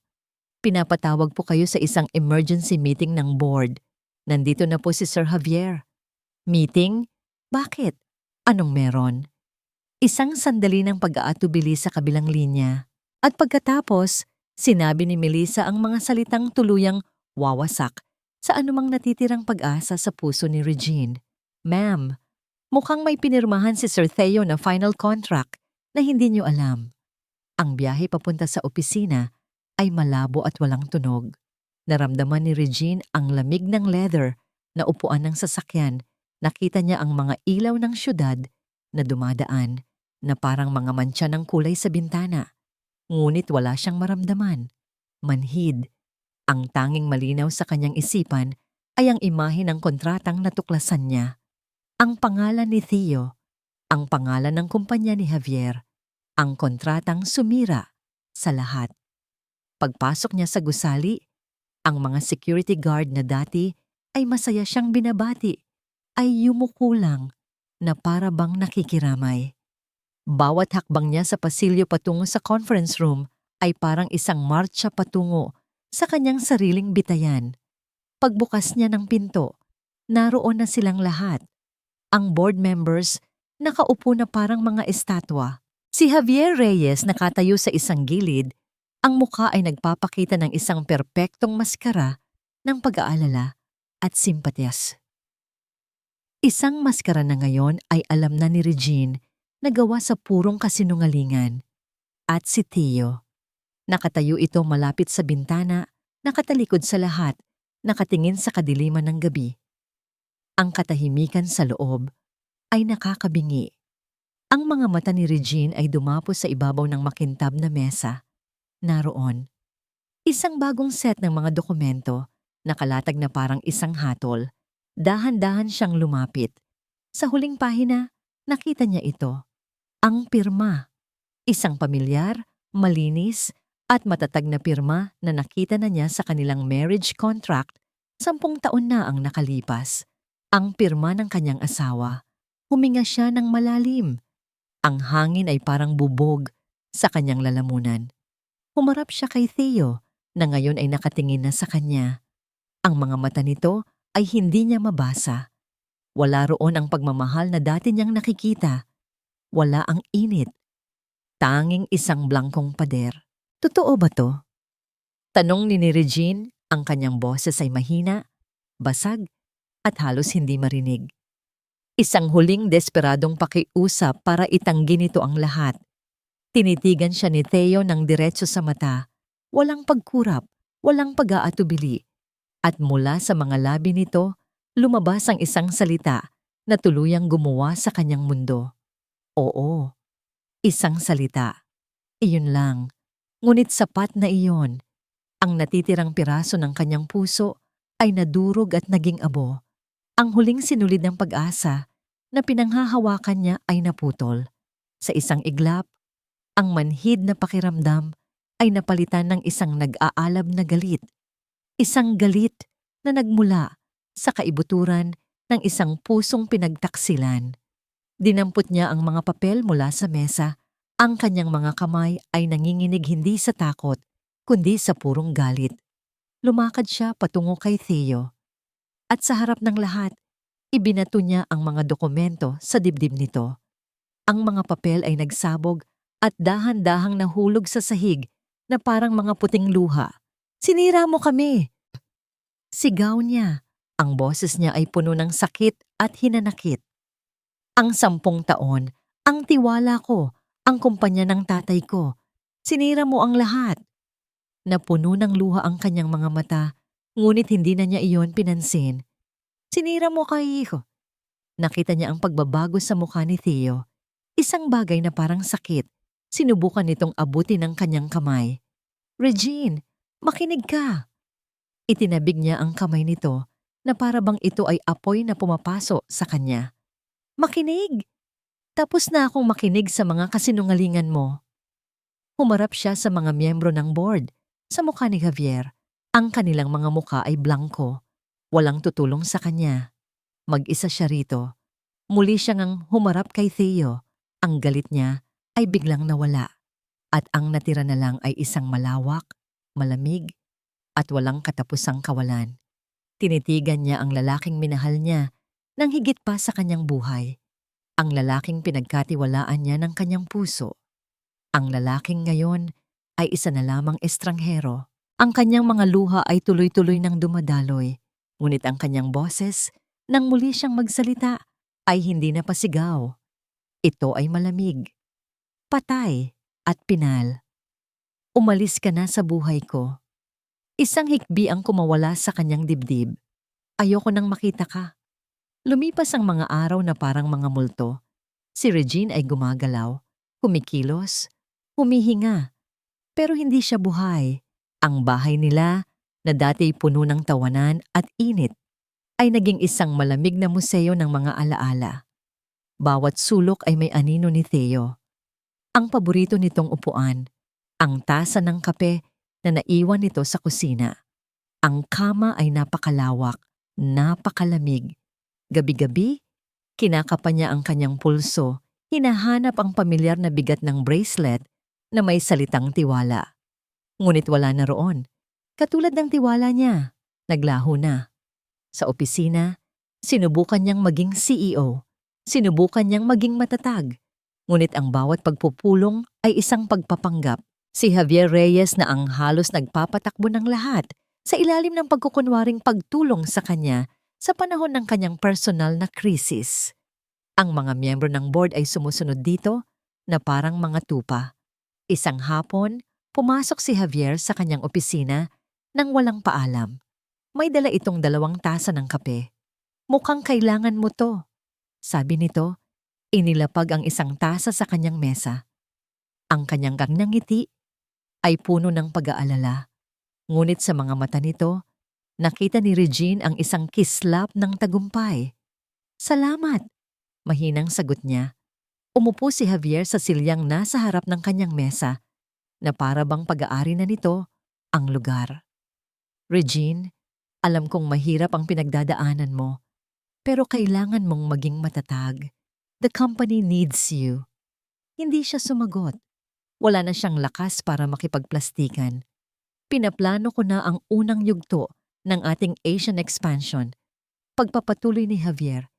Pinapatawag po kayo sa isang emergency meeting ng board. Nandito na po si Sir Javier. Meeting? Bakit? Anong meron? Isang sandali ng pag-aatubili sa kabilang linya. At pagkatapos, sinabi ni Melissa ang mga salitang tuluyang wawasak sa anumang natitirang pag-asa sa puso ni Regine. Ma'am, mukhang may pinirmahan si Sir Theo na final contract na hindi niyo alam. Ang biyahe papunta sa opisina ay malabo at walang tunog. Naramdaman ni Regine ang lamig ng leather na upuan ng sasakyan. Nakita niya ang mga ilaw ng syudad na dumadaan na parang mga mantsa ng kulay sa bintana. Ngunit wala siyang maramdaman. Manhid. Ang tanging malinaw sa kanyang isipan ay ang imahe ng kontratang natuklasan niya. Ang pangalan ni Theo, ang pangalan ng kumpanya ni Javier, ang kontratang sumira sa lahat. Pagpasok niya sa gusali, ang mga security guard na dati ay masaya siyang binabati, ay yumuko lang na para bang nakikiramay. Bawat hakbang niya sa pasilyo patungo sa conference room ay parang isang marcha patungo sa kanyang sariling bitayan. Pagbukas niya ng pinto, naroon na silang lahat. Ang board members nakaupo na parang mga estatwa. Si Javier Reyes nakatayo sa isang gilid, ang mukha ay nagpapakita ng isang perpektong maskara ng pag-aalala at simpatyas. Isang maskara na ngayon ay alam na ni Regine na gawa sa purong kasinungalingan. At si Theo, nakatayo ito malapit sa bintana, nakatalikod sa lahat, nakatingin sa kadiliman ng gabi. Ang katahimikan sa loob ay nakakabingi. Ang mga mata ni Regine ay dumapo sa ibabaw ng makintab na mesa. Naroon, isang bagong set ng mga dokumento, nakalatag na parang isang hatol. Dahan-dahan siyang lumapit. Sa huling pahina, nakita niya ito. Ang pirma. Isang pamilyar, malinis, at matatag na pirma na nakita na niya sa kanilang marriage contract 10 taon na ang nakalipas. Ang pirma ng kanyang asawa. Huminga siya ng malalim. Ang hangin ay parang bubog sa kanyang lalamunan. Humarap siya kay Theo na ngayon ay nakatingin na sa kanya. Ang mga mata nito ay hindi niya mabasa. Wala roon ang pagmamahal na dati niyang nakikita. Wala ang init. Tanging isang blangkong pader. Totoo ba to? Tanong ni Regine, ang kanyang boses ay mahina, basag, at halos hindi marinig. Isang huling desperadong pakiusap para itanggi nito ang lahat. Tinitigan siya ni Theo ng diretso sa mata, walang pagkurap, walang pag-aatubili. At mula sa mga labi nito, lumabas ang isang salita na tuluyang gumawa sa kanyang mundo. Oo, isang salita. Iyon lang. Ngunit sapat na iyon. Ang natitirang piraso ng kanyang puso ay nadurog at naging abo. Ang huling sinulid ng pag-asa na pinanghahawakan niya ay naputol. Sa isang iglap, ang manhid na pakiramdam ay napalitan ng isang nag-aalab na galit. Isang galit na nagmula sa kaibuturan ng isang pusong pinagtaksilan. Dinampot niya ang mga papel mula sa mesa. Ang kanyang mga kamay ay nanginginig hindi sa takot, kundi sa purong galit. Lumakad siya patungo kay Theo. At sa harap ng lahat, ibinato niya ang mga dokumento sa dibdib nito. Ang mga papel ay nagsabog at dahan-dahang nahulog sa sahig na parang mga puting luha. Sinira mo kami! Sigaw niya. Ang boses niya ay puno ng sakit at hinanakit. Ang 10 taon, ang tiwala ko, ang kumpanya ng tatay ko. Sinira mo ang lahat. Napuno ng luha ang kanyang mga mata, ngunit hindi na niya iyon pinansin. Sinira mo kay Nakita niya ang pagbabago sa mukha ni Theo. Isang bagay na parang sakit, sinubukan nitong abutin ng kanyang kamay. Regine, makinig ka! Itinabig niya ang kamay nito na para bang ito ay apoy na pumapaso sa kanya. Makinig! Tapos na akong makinig sa mga kasinungalingan mo. Humarap siya sa mga miyembro ng board. Sa mukha ni Javier, ang kanilang mga mukha ay blanko. Walang tutulong sa kanya. Mag-isa siya rito. Muli siyang humarap kay Theo. Ang galit niya ay biglang nawala. At ang natira na lang ay isang malawak, malamig, at walang katapusang kawalan. Tinitigan niya ang lalaking minahal niya nang higit pa sa kanyang buhay. Ang lalaking pinagkatiwalaan niya ng kanyang puso. Ang lalaking ngayon ay isa na lamang estranghero. Ang kanyang mga luha ay tuloy-tuloy nang dumadaloy. Ngunit ang kanyang boses, nang muli siyang magsalita, ay hindi na pasigaw. Ito ay malamig, patay at pinal. Umalis ka na sa buhay ko. Isang hikbi ang kumawala sa kanyang dibdib. Ayoko nang makita ka. Lumipas ang mga araw na parang mga multo. Si Regine ay gumagalaw, kumikilos, humihinga. Pero hindi siya buhay. Ang bahay nila, na dati puno ng tawanan at init, ay naging isang malamig na museo ng mga alaala. Bawat sulok ay may anino ni Theo. Ang paborito nitong upuan, ang tasa ng kape na naiwan nito sa kusina. Ang kama ay napakalawak, napakalamig. Gabi-gabi, kinakapa niya ang kanyang pulso, hinahanap ang pamilyar na bigat ng bracelet na may salitang tiwala. Ngunit wala na roon. Katulad ng tiwala niya, naglaho na. Sa opisina, sinubukan niyang maging CEO. Sinubukan niyang maging matatag. Ngunit ang bawat pagpupulong ay isang pagpapanggap. Si Javier Reyes na ang halos nagpapatakbo ng lahat sa ilalim ng pagkukunwaring pagtulong sa kanya sa panahon ng kanyang personal na krisis. Ang mga miyembro ng board ay sumusunod dito na parang mga tupa. Isang hapon, pumasok si Javier sa kanyang opisina nang walang paalam. May dala itong 2 tasa ng kape. Mukhang kailangan mo to, sabi nito. Inilapag ang isang tasa sa kanyang mesa. Ang kanyang ngiti ay puno ng pag-aalala. Ngunit sa mga mata nito, nakita ni Regine ang isang kislap ng tagumpay. Salamat, mahinang sagot niya. Umupo si Javier sa silyang nasa harap ng kanyang mesa na para bang pag-aari na nito ang lugar. Regine, alam kong mahirap ang pinagdadaanan mo, pero kailangan mong maging matatag. The company needs you. Hindi siya sumagot. Wala na siyang lakas para makipagplastikan. Pinaplano ko na ang unang yugto ng ating Asian expansion. Pagpapatuloy ni Javier,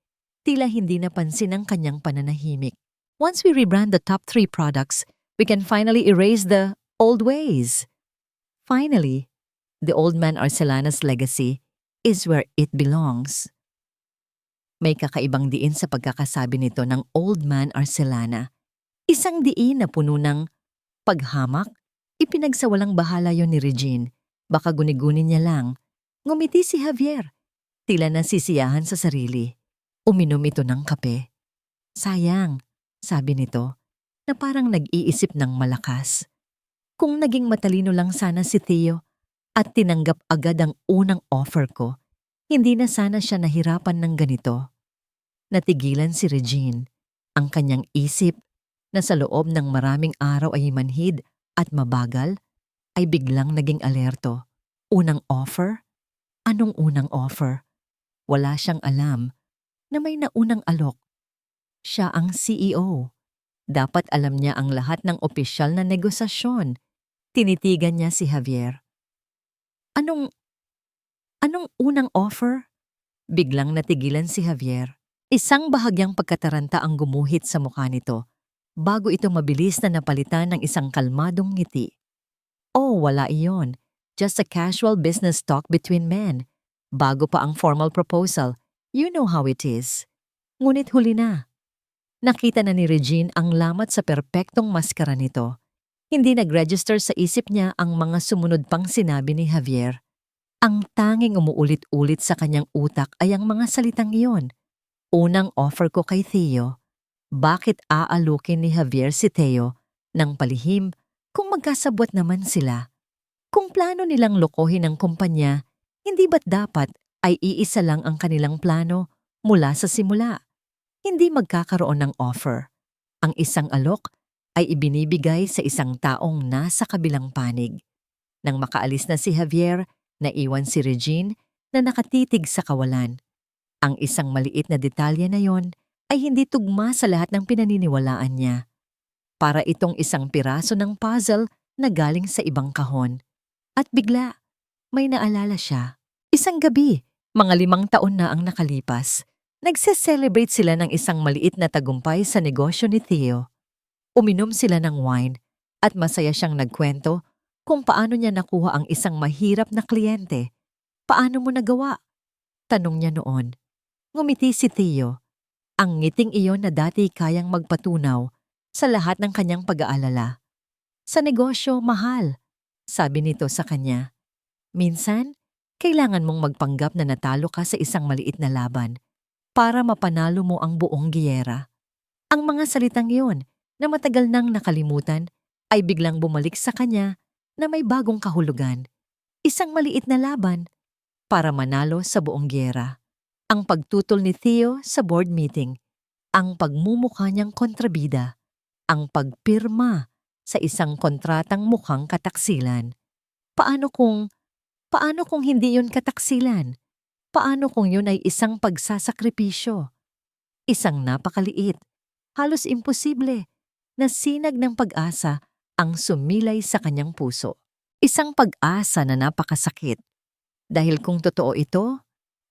tila hindi napansin ang kanyang pananahimik. Once we rebrand the top 3 products, we can finally erase the old ways. Finally, the Old Man Arcellana's legacy is where it belongs. May kakaibang diin sa pagkakasabi nito ng Old Man Arcellana. Isang diin na puno ng paghamak. Ipinagsawalang bahala yon ni Regine. Baka guni-guni niya lang. Ngumiti si Javier. Tila nasisiyahan sa sarili. Uminom ito ng kape. Sayang, sabi nito, na parang nag-iisip ng malakas. Kung naging matalino lang sana si Theo at tinanggap agad ang unang offer ko, hindi na sana siya nahirapan ng ganito. Natigilan si Regine. Ang kanyang isip na sa loob ng maraming araw ay manhid at mabagal, ay biglang naging alerto. Unang offer? Anong unang offer? Wala siyang alam na may naunang alok. Siya ang CEO. Dapat alam niya ang lahat ng opisyal na negosasyon. Tinitigan niya si Javier. Anong unang offer? Biglang natigilan si Javier. Isang bahagyang pagkataranta ang gumuhit sa mukha nito bago ito mabilis na napalitan ng isang kalmadong ngiti. Oh, wala iyon. Just a casual business talk between men. Bago pa ang formal proposal, you know how it is. Ngunit huli na. Nakita na ni Regine ang lamat sa perpektong maskara nito. Hindi nag-register sa isip niya ang mga sumunod pang sinabi ni Javier. Ang tanging umuulit-ulit sa kanyang utak ay ang mga salitang iyon. Unang offer ko kay Theo, Bakit aalukin ni Javier si Theo ng palihim kung magkasabwat naman sila? Kung plano nilang lokohin ang kumpanya, hindi ba't dapat ay iisa lang ang kanilang plano mula sa simula? Hindi magkakaroon ng offer. Ang isang alok ay ibinibigay sa isang taong nasa kabilang panig. Nang makaalis na si Javier, naiwan si Regine na nakatitig sa kawalan. Ang isang maliit na detalye na yon ay hindi tugma sa lahat ng pinaniniwalaan niya. Para itong isang piraso ng puzzle na galing sa ibang kahon. At bigla, may naalala siya. Isang gabi, mga 5 taon na ang nakalipas. Nagse-celebrate sila ng isang maliit na tagumpay sa negosyo ni Theo. Uminom sila ng wine at masaya siyang nagkwento kung paano niya nakuha ang isang mahirap na kliyente. Paano mo nagawa? Tanong niya noon. Ngumiti si Theo. Ang ngiting iyon na dati kayang magpatunaw sa lahat ng kanyang pag-aalala. Sa negosyo, mahal, sabi nito sa kanya. Minsan, kailangan mong magpanggap na natalo ka sa isang maliit na laban para mapanalo mo ang buong giyera. Ang mga salitang iyon na matagal nang nakalimutan ay biglang bumalik sa kanya na may bagong kahulugan. Isang maliit na laban para manalo sa buong giyera. Ang pagtutol ni Theo sa board meeting, ang pagmumukha niyang kontrabida, ang pagpirma sa isang kontratang mukhang kataksilan. Paano kung hindi yun kataksilan? Paano kung yun ay isang pagsasakripisyo? Isang napakaliit, halos imposible, na sinag ng pag-asa ang sumilay sa kanyang puso. Isang pag-asa na napakasakit. Dahil kung totoo ito,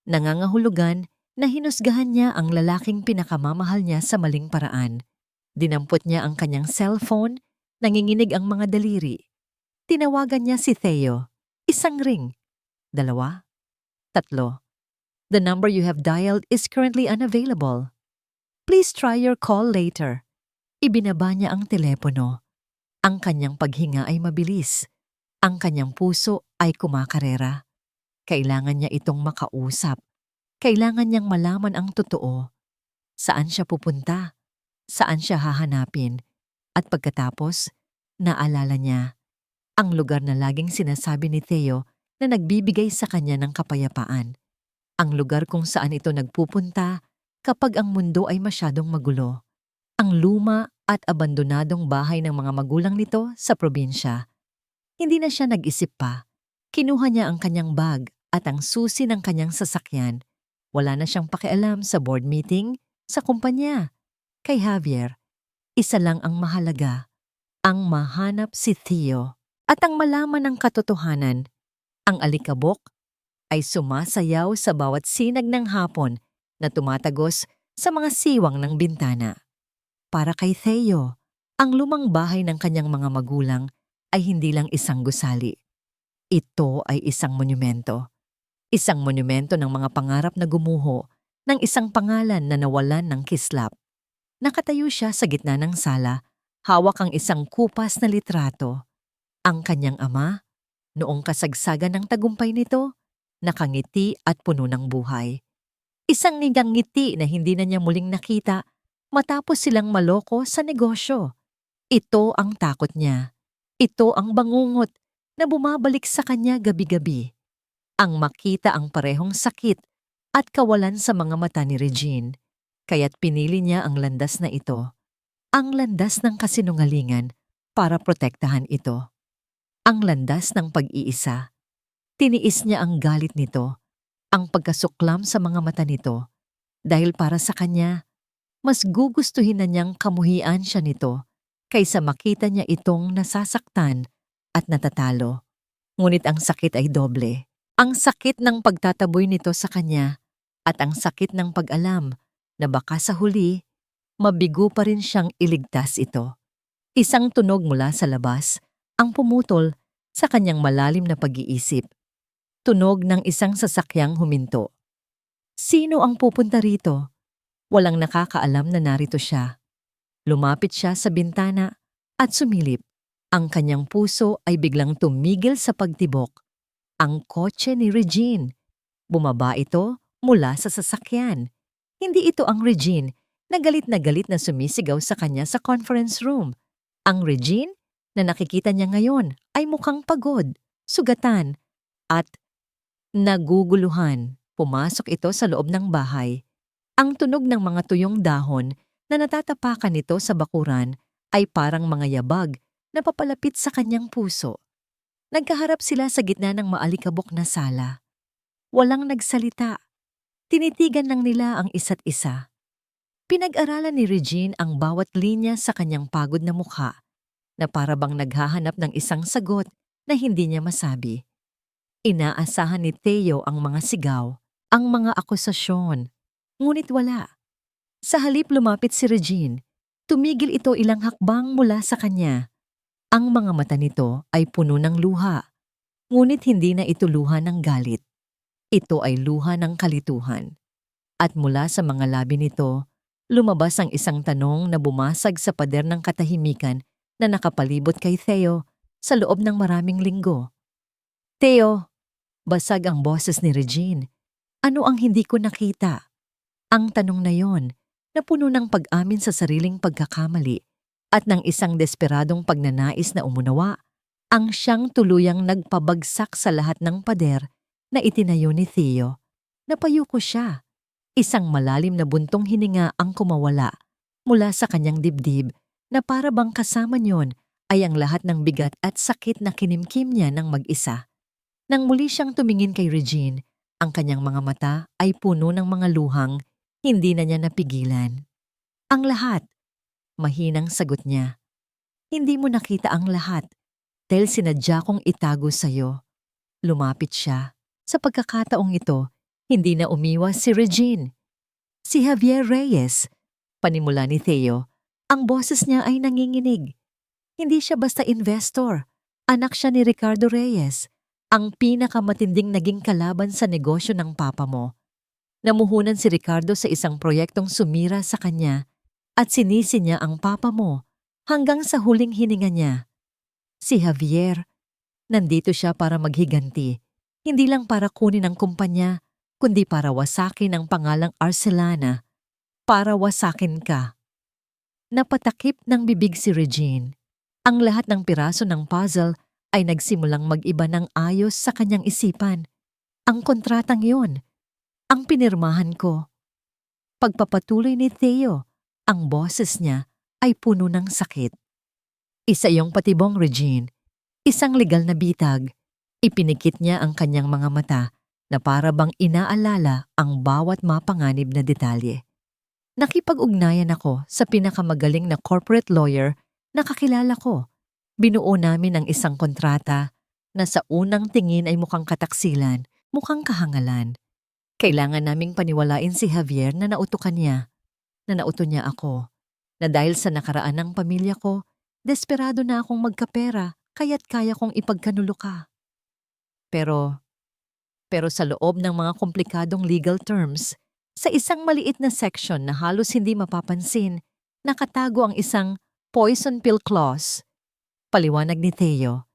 nangangahulugan na hinusgahan niya ang lalaking pinakamamahal niya sa maling paraan. Dinampot niya ang kanyang cellphone, nanginginig ang mga daliri. Tinawagan niya si Theo. Isang ring. 2, 3. The number you have dialed is currently unavailable. Please try your call later. Ibinaba niya ang telepono. Ang kanyang paghinga ay mabilis. Ang kanyang puso ay kumakarera. Kailangan niya itong makausap. Kailangan niyang malaman ang totoo. Saan siya pupunta? Saan siya hahanapin? At pagkatapos, naalala niya ang lugar na laging sinasabi ni Theo na nagbibigay sa kanya ng kapayapaan. Ang lugar kung saan ito nagpupunta kapag ang mundo ay masyadong magulo. Ang luma at abandonadong bahay ng mga magulang nito sa probinsya. Hindi na siya nag-isip pa. Kinuha niya ang kanyang bag at ang susi ng kanyang sasakyan. Wala na siyang pakialam sa board meeting, sa kumpanya. Kay Javier, isa lang ang mahalaga, ang mahanap si Theo at ang malaman ng katotohanan. Ang alikabok ay sumasayaw sa bawat sinag ng hapon na tumatagos sa mga siwang ng bintana. Para kay Theo, ang lumang bahay ng kanyang mga magulang ay hindi lang isang gusali. Ito ay isang monumento. Isang monumento ng mga pangarap na gumuho ng isang pangalan na nawalan ng kislap. Nakatayo siya sa gitna ng sala, hawak ang isang kupas na litrato. Ang kanyang ama, noong kasagsagan ng tagumpay nito, nakangiti at puno ng buhay. Isang ngigang ngiti na hindi na niya muling nakita matapos silang maloko sa negosyo. Ito ang takot niya. Ito ang bangungot na bumabalik sa kanya gabi-gabi. Ang makita ang parehong sakit at kawalan sa mga mata ni Regine. Kaya't pinili niya ang landas na ito. Ang landas ng kasinungalingan para protektahan ito. Ang landas ng pag-iisa. Tiniis niya ang galit nito, ang pagkasuklam sa mga mata nito. Dahil para sa kanya, mas gugustuhin na niyang kamuhian siya nito kaysa makita niya itong nasasaktan at natatalo. Ngunit ang sakit ay doble. Ang sakit ng pagtataboy nito sa kanya at ang sakit ng pag-alam na baka sa huli, mabigo pa rin siyang iligtas ito. Isang tunog mula sa labas ang pumutol sa kanyang malalim na pag-iisip. Tunog ng isang sasakyang huminto. Sino ang pupunta rito? Walang nakakaalam na narito siya. Lumapit siya sa bintana at sumilip. Ang kanyang puso ay biglang tumigil sa pagtibok. Ang kotse ni Regine. Bumaba ito mula sa sasakyan. Hindi ito ang Regine na galit na sumisigaw sa kanya sa conference room. Ang Regine na nakikita niya ngayon ay mukhang pagod, sugatan, at naguguluhan. Pumasok ito sa loob ng bahay. Ang tunog ng mga tuyong dahon na natatapakan nito sa bakuran ay parang mga yabag na papalapit sa kanyang puso. Nagkaharap sila sa gitna ng maalikabok na sala. Walang nagsalita. Tinitigan lang nila ang isa't isa. Pinag-aralan ni Regine ang bawat linya sa kanyang pagod na mukha na para bang naghahanap ng isang sagot na hindi niya masabi. Inaasahan ni Theo ang mga sigaw, ang mga akusasyon. Ngunit wala. Sa halip lumapit si Regine, tumigil ito ilang hakbang mula sa kanya. Ang mga mata nito ay puno ng luha, ngunit hindi na ito luha ng galit. Ito ay luha ng kalituhan. At mula sa mga labi nito, lumabas ang isang tanong na bumasag sa pader ng katahimikan na nakapalibot kay Theo sa loob ng maraming linggo. Theo, basag ang boses ni Regine. Ano ang hindi ko nakita? Ang tanong na yon, na puno ng pag-amin sa sariling pagkakamali at ng isang desperadong pagnanais na umunawa, ang siyang tuluyang nagpabagsak sa lahat ng pader na itinayo ni Theo. Napayuko siya. Isang malalim na buntong hininga ang kumawala mula sa kanyang dibdib na para bang kasama niyon ay ang lahat ng bigat at sakit na kinimkim niya ng mag-isa. Nang muli siyang tumingin kay Regine, ang kanyang mga mata ay puno ng mga luhang hindi na niya napigilan. Ang lahat, mahinang sagot niya. Hindi mo nakita ang lahat dahil sinadya kong itago sa'yo. Lumapit siya. Sa pagkakataong ito, hindi na umiwas si Regine. Si Javier Reyes, panimula ni Theo, ang boses niya ay nanginginig. Hindi siya basta investor. Anak siya ni Ricardo Reyes, ang pinakamatinding naging kalaban sa negosyo ng papa mo. Namuhunan si Ricardo sa isang proyektong sumira sa kanya at sinisi niya ang papa mo hanggang sa huling hininga niya. Si Javier, nandito siya para maghiganti, hindi lang para kunin ang kumpanya, kundi para wasakin ang pangalang Arcelana, para wasakin ka. Napatakip ng bibig si Regine. Ang lahat ng piraso ng puzzle ay nagsimulang mag-iba ng ayos sa kanyang isipan. Ang kontratang yon, ang pinirmahan ko. Pagpapatuloy ni Theo, ang boses niya ay puno ng sakit. Isa iyong patibong, Regine. Isang legal na bitag. Ipinikit niya ang kanyang mga mata na para bang inaalala ang bawat mapanganib na detalye. Nakipag-ugnayan ako sa pinakamagaling na corporate lawyer na kakilala ko. Binuo namin ang isang kontrata na sa unang tingin ay mukhang kataksilan, mukhang kahangalan. Kailangan naming paniwalain si Javier na nauto niya ako, na dahil sa nakaraan ng pamilya ko, desperado na akong magkapera kaya't kaya kong ipagkanulo ka. Pero sa loob ng mga komplikadong legal terms, sa isang maliit na section na halos hindi mapapansin, nakatago ang isang poison pill clause. Paliwanag ni Theo.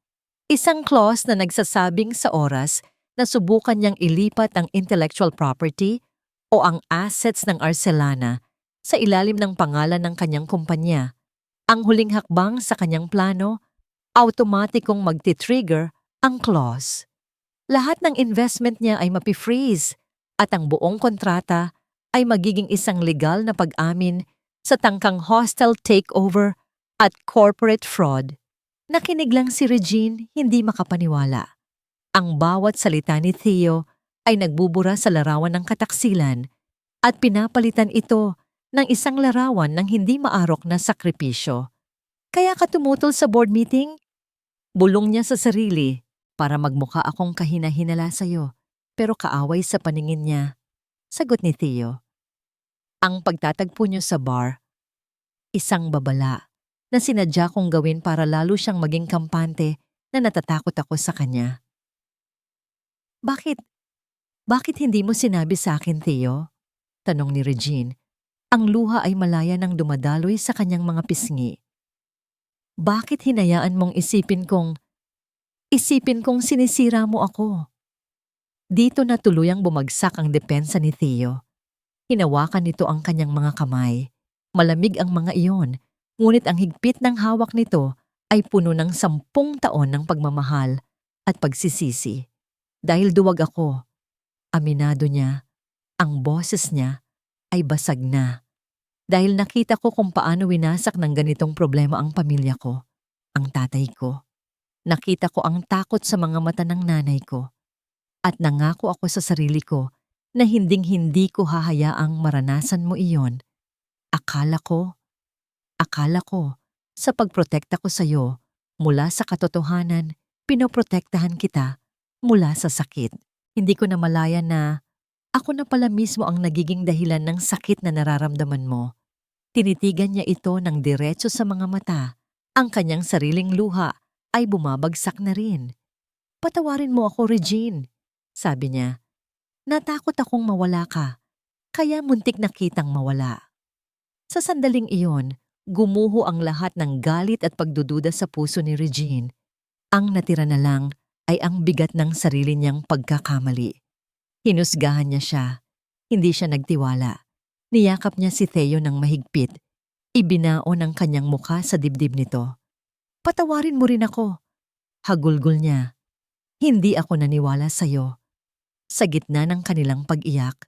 Isang clause na nagsasabing sa oras na subukan niyang ilipat ang intellectual property o ang assets ng Arcelana sa ilalim ng pangalan ng kanyang kumpanya. Ang huling hakbang sa kanyang plano, automatikong magti-trigger ang clause. Lahat ng investment niya ay mapi-freeze at ang buong kontrata ay magiging isang legal na pag-amin sa tangkang hostile takeover at corporate fraud. Nakinig lang si Regine, hindi makapaniwala. Ang bawat salita ni Theo ay nagbubura sa larawan ng kataksilan at pinapalitan ito ng isang larawan ng hindi maarok na sakripisyo. Kaya ka tumutol sa board meeting? Bulong niya sa sarili para magmukha akong kahina-hinala sa'yo, pero kaaway sa paningin niya. Sagot ni Theo. Ang pagtatagpo niyo sa bar, isang babala na sinadya kong gawin para lalo siyang maging kampante na natatakot ako sa kanya. Bakit hindi mo sinabi sa akin, Theo? Tanong ni Regine. Ang luha ay malaya nang dumadaloy sa kanyang mga pisngi. Bakit hinayaan mong isipin kong sinisira mo ako? Dito na tuluyang bumagsak ang depensa ni Theo. Hinawakan nito ang kanyang mga kamay. Malamig ang mga iyon, ngunit ang higpit ng hawak nito ay puno ng 10 taon ng pagmamahal at pagsisisi. Dahil duwag ako, aminado niya, ang boses niya ay basag na. Dahil nakita ko kung paano winasak ng ganitong problema ang pamilya ko, ang tatay ko. Nakita ko ang takot sa mga mata ng nanay ko. At nangako ako sa sarili ko na hinding-hindi ko hahayaang maranasan mo iyon. Akala ko, sa pagprotekta ko sa iyo mula sa katotohanan, pinoprotektahan kita mula sa sakit. Hindi ko namalaya na ako na pala mismo ang nagiging dahilan ng sakit na nararamdaman mo. Tinitigan niya ito ng diretso sa mga mata. Ang kanyang sariling luha ay bumabagsak na rin. Patawarin mo ako, Regine, sabi niya. Natakot akong mawala ka, kaya muntik na kitang mawala. Sa sandaling iyon, gumuho ang lahat ng galit at pagdududa sa puso ni Regine. Ang natira na lang ay ang bigat ng sarili niyang pagkakamali. Hinusgahan niya siya. Hindi siya nagtiwala. Niyakap niya si Theo ng mahigpit. Ibinaon ang kanyang mukha sa dibdib nito. Patawarin mo rin ako. Hagulgol niya. Hindi ako naniwala sa'yo. Sa gitna ng kanilang pag-iyak,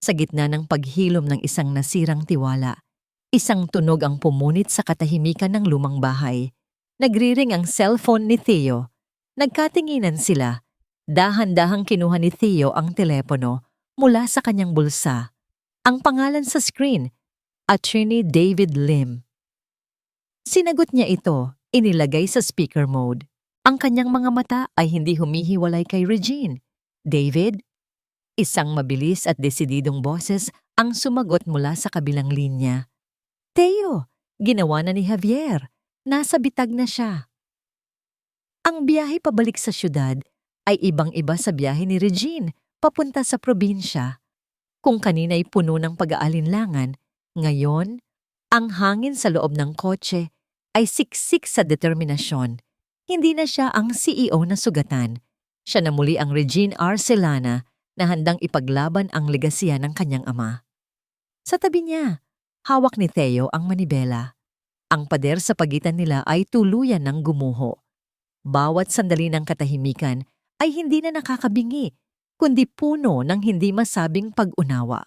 sa gitna ng paghilom ng isang nasirang tiwala, isang tunog ang pumunit sa katahimikan ng lumang bahay. Nagriring ang cellphone ni Theo. Nagkatinginan sila. Dahan-dahang kinuha ni Theo ang telepono mula sa kanyang bulsa. Ang pangalan sa screen, Attorney David Lim. Sinagot niya ito, inilagay sa speaker mode. Ang kanyang mga mata ay hindi humihiwalay kay Regine. David? Isang mabilis at desididong boses ang sumagot mula sa kabilang linya. Theo, ginawa na ni Javier. Nasa bitag na siya. Ang biyahe pabalik sa syudad ay ibang-iba sa biyahe ni Regine papunta sa probinsya. Kung kanina'y puno ng pag-aalinlangan, ngayon, ang hangin sa loob ng kotse ay siksik sa determinasyon. Hindi na siya ang CEO na sugatan. Siya na muli ang Regine Arcelana na handang ipaglaban ang legasiya ng kanyang ama. Sa tabi niya, hawak ni Theo ang manibela. Ang pader sa pagitan nila ay tuluyan ng gumuho. Bawat sandali ng katahimikan ay hindi na nakakabingi, kundi puno ng hindi masabing pag-unawa.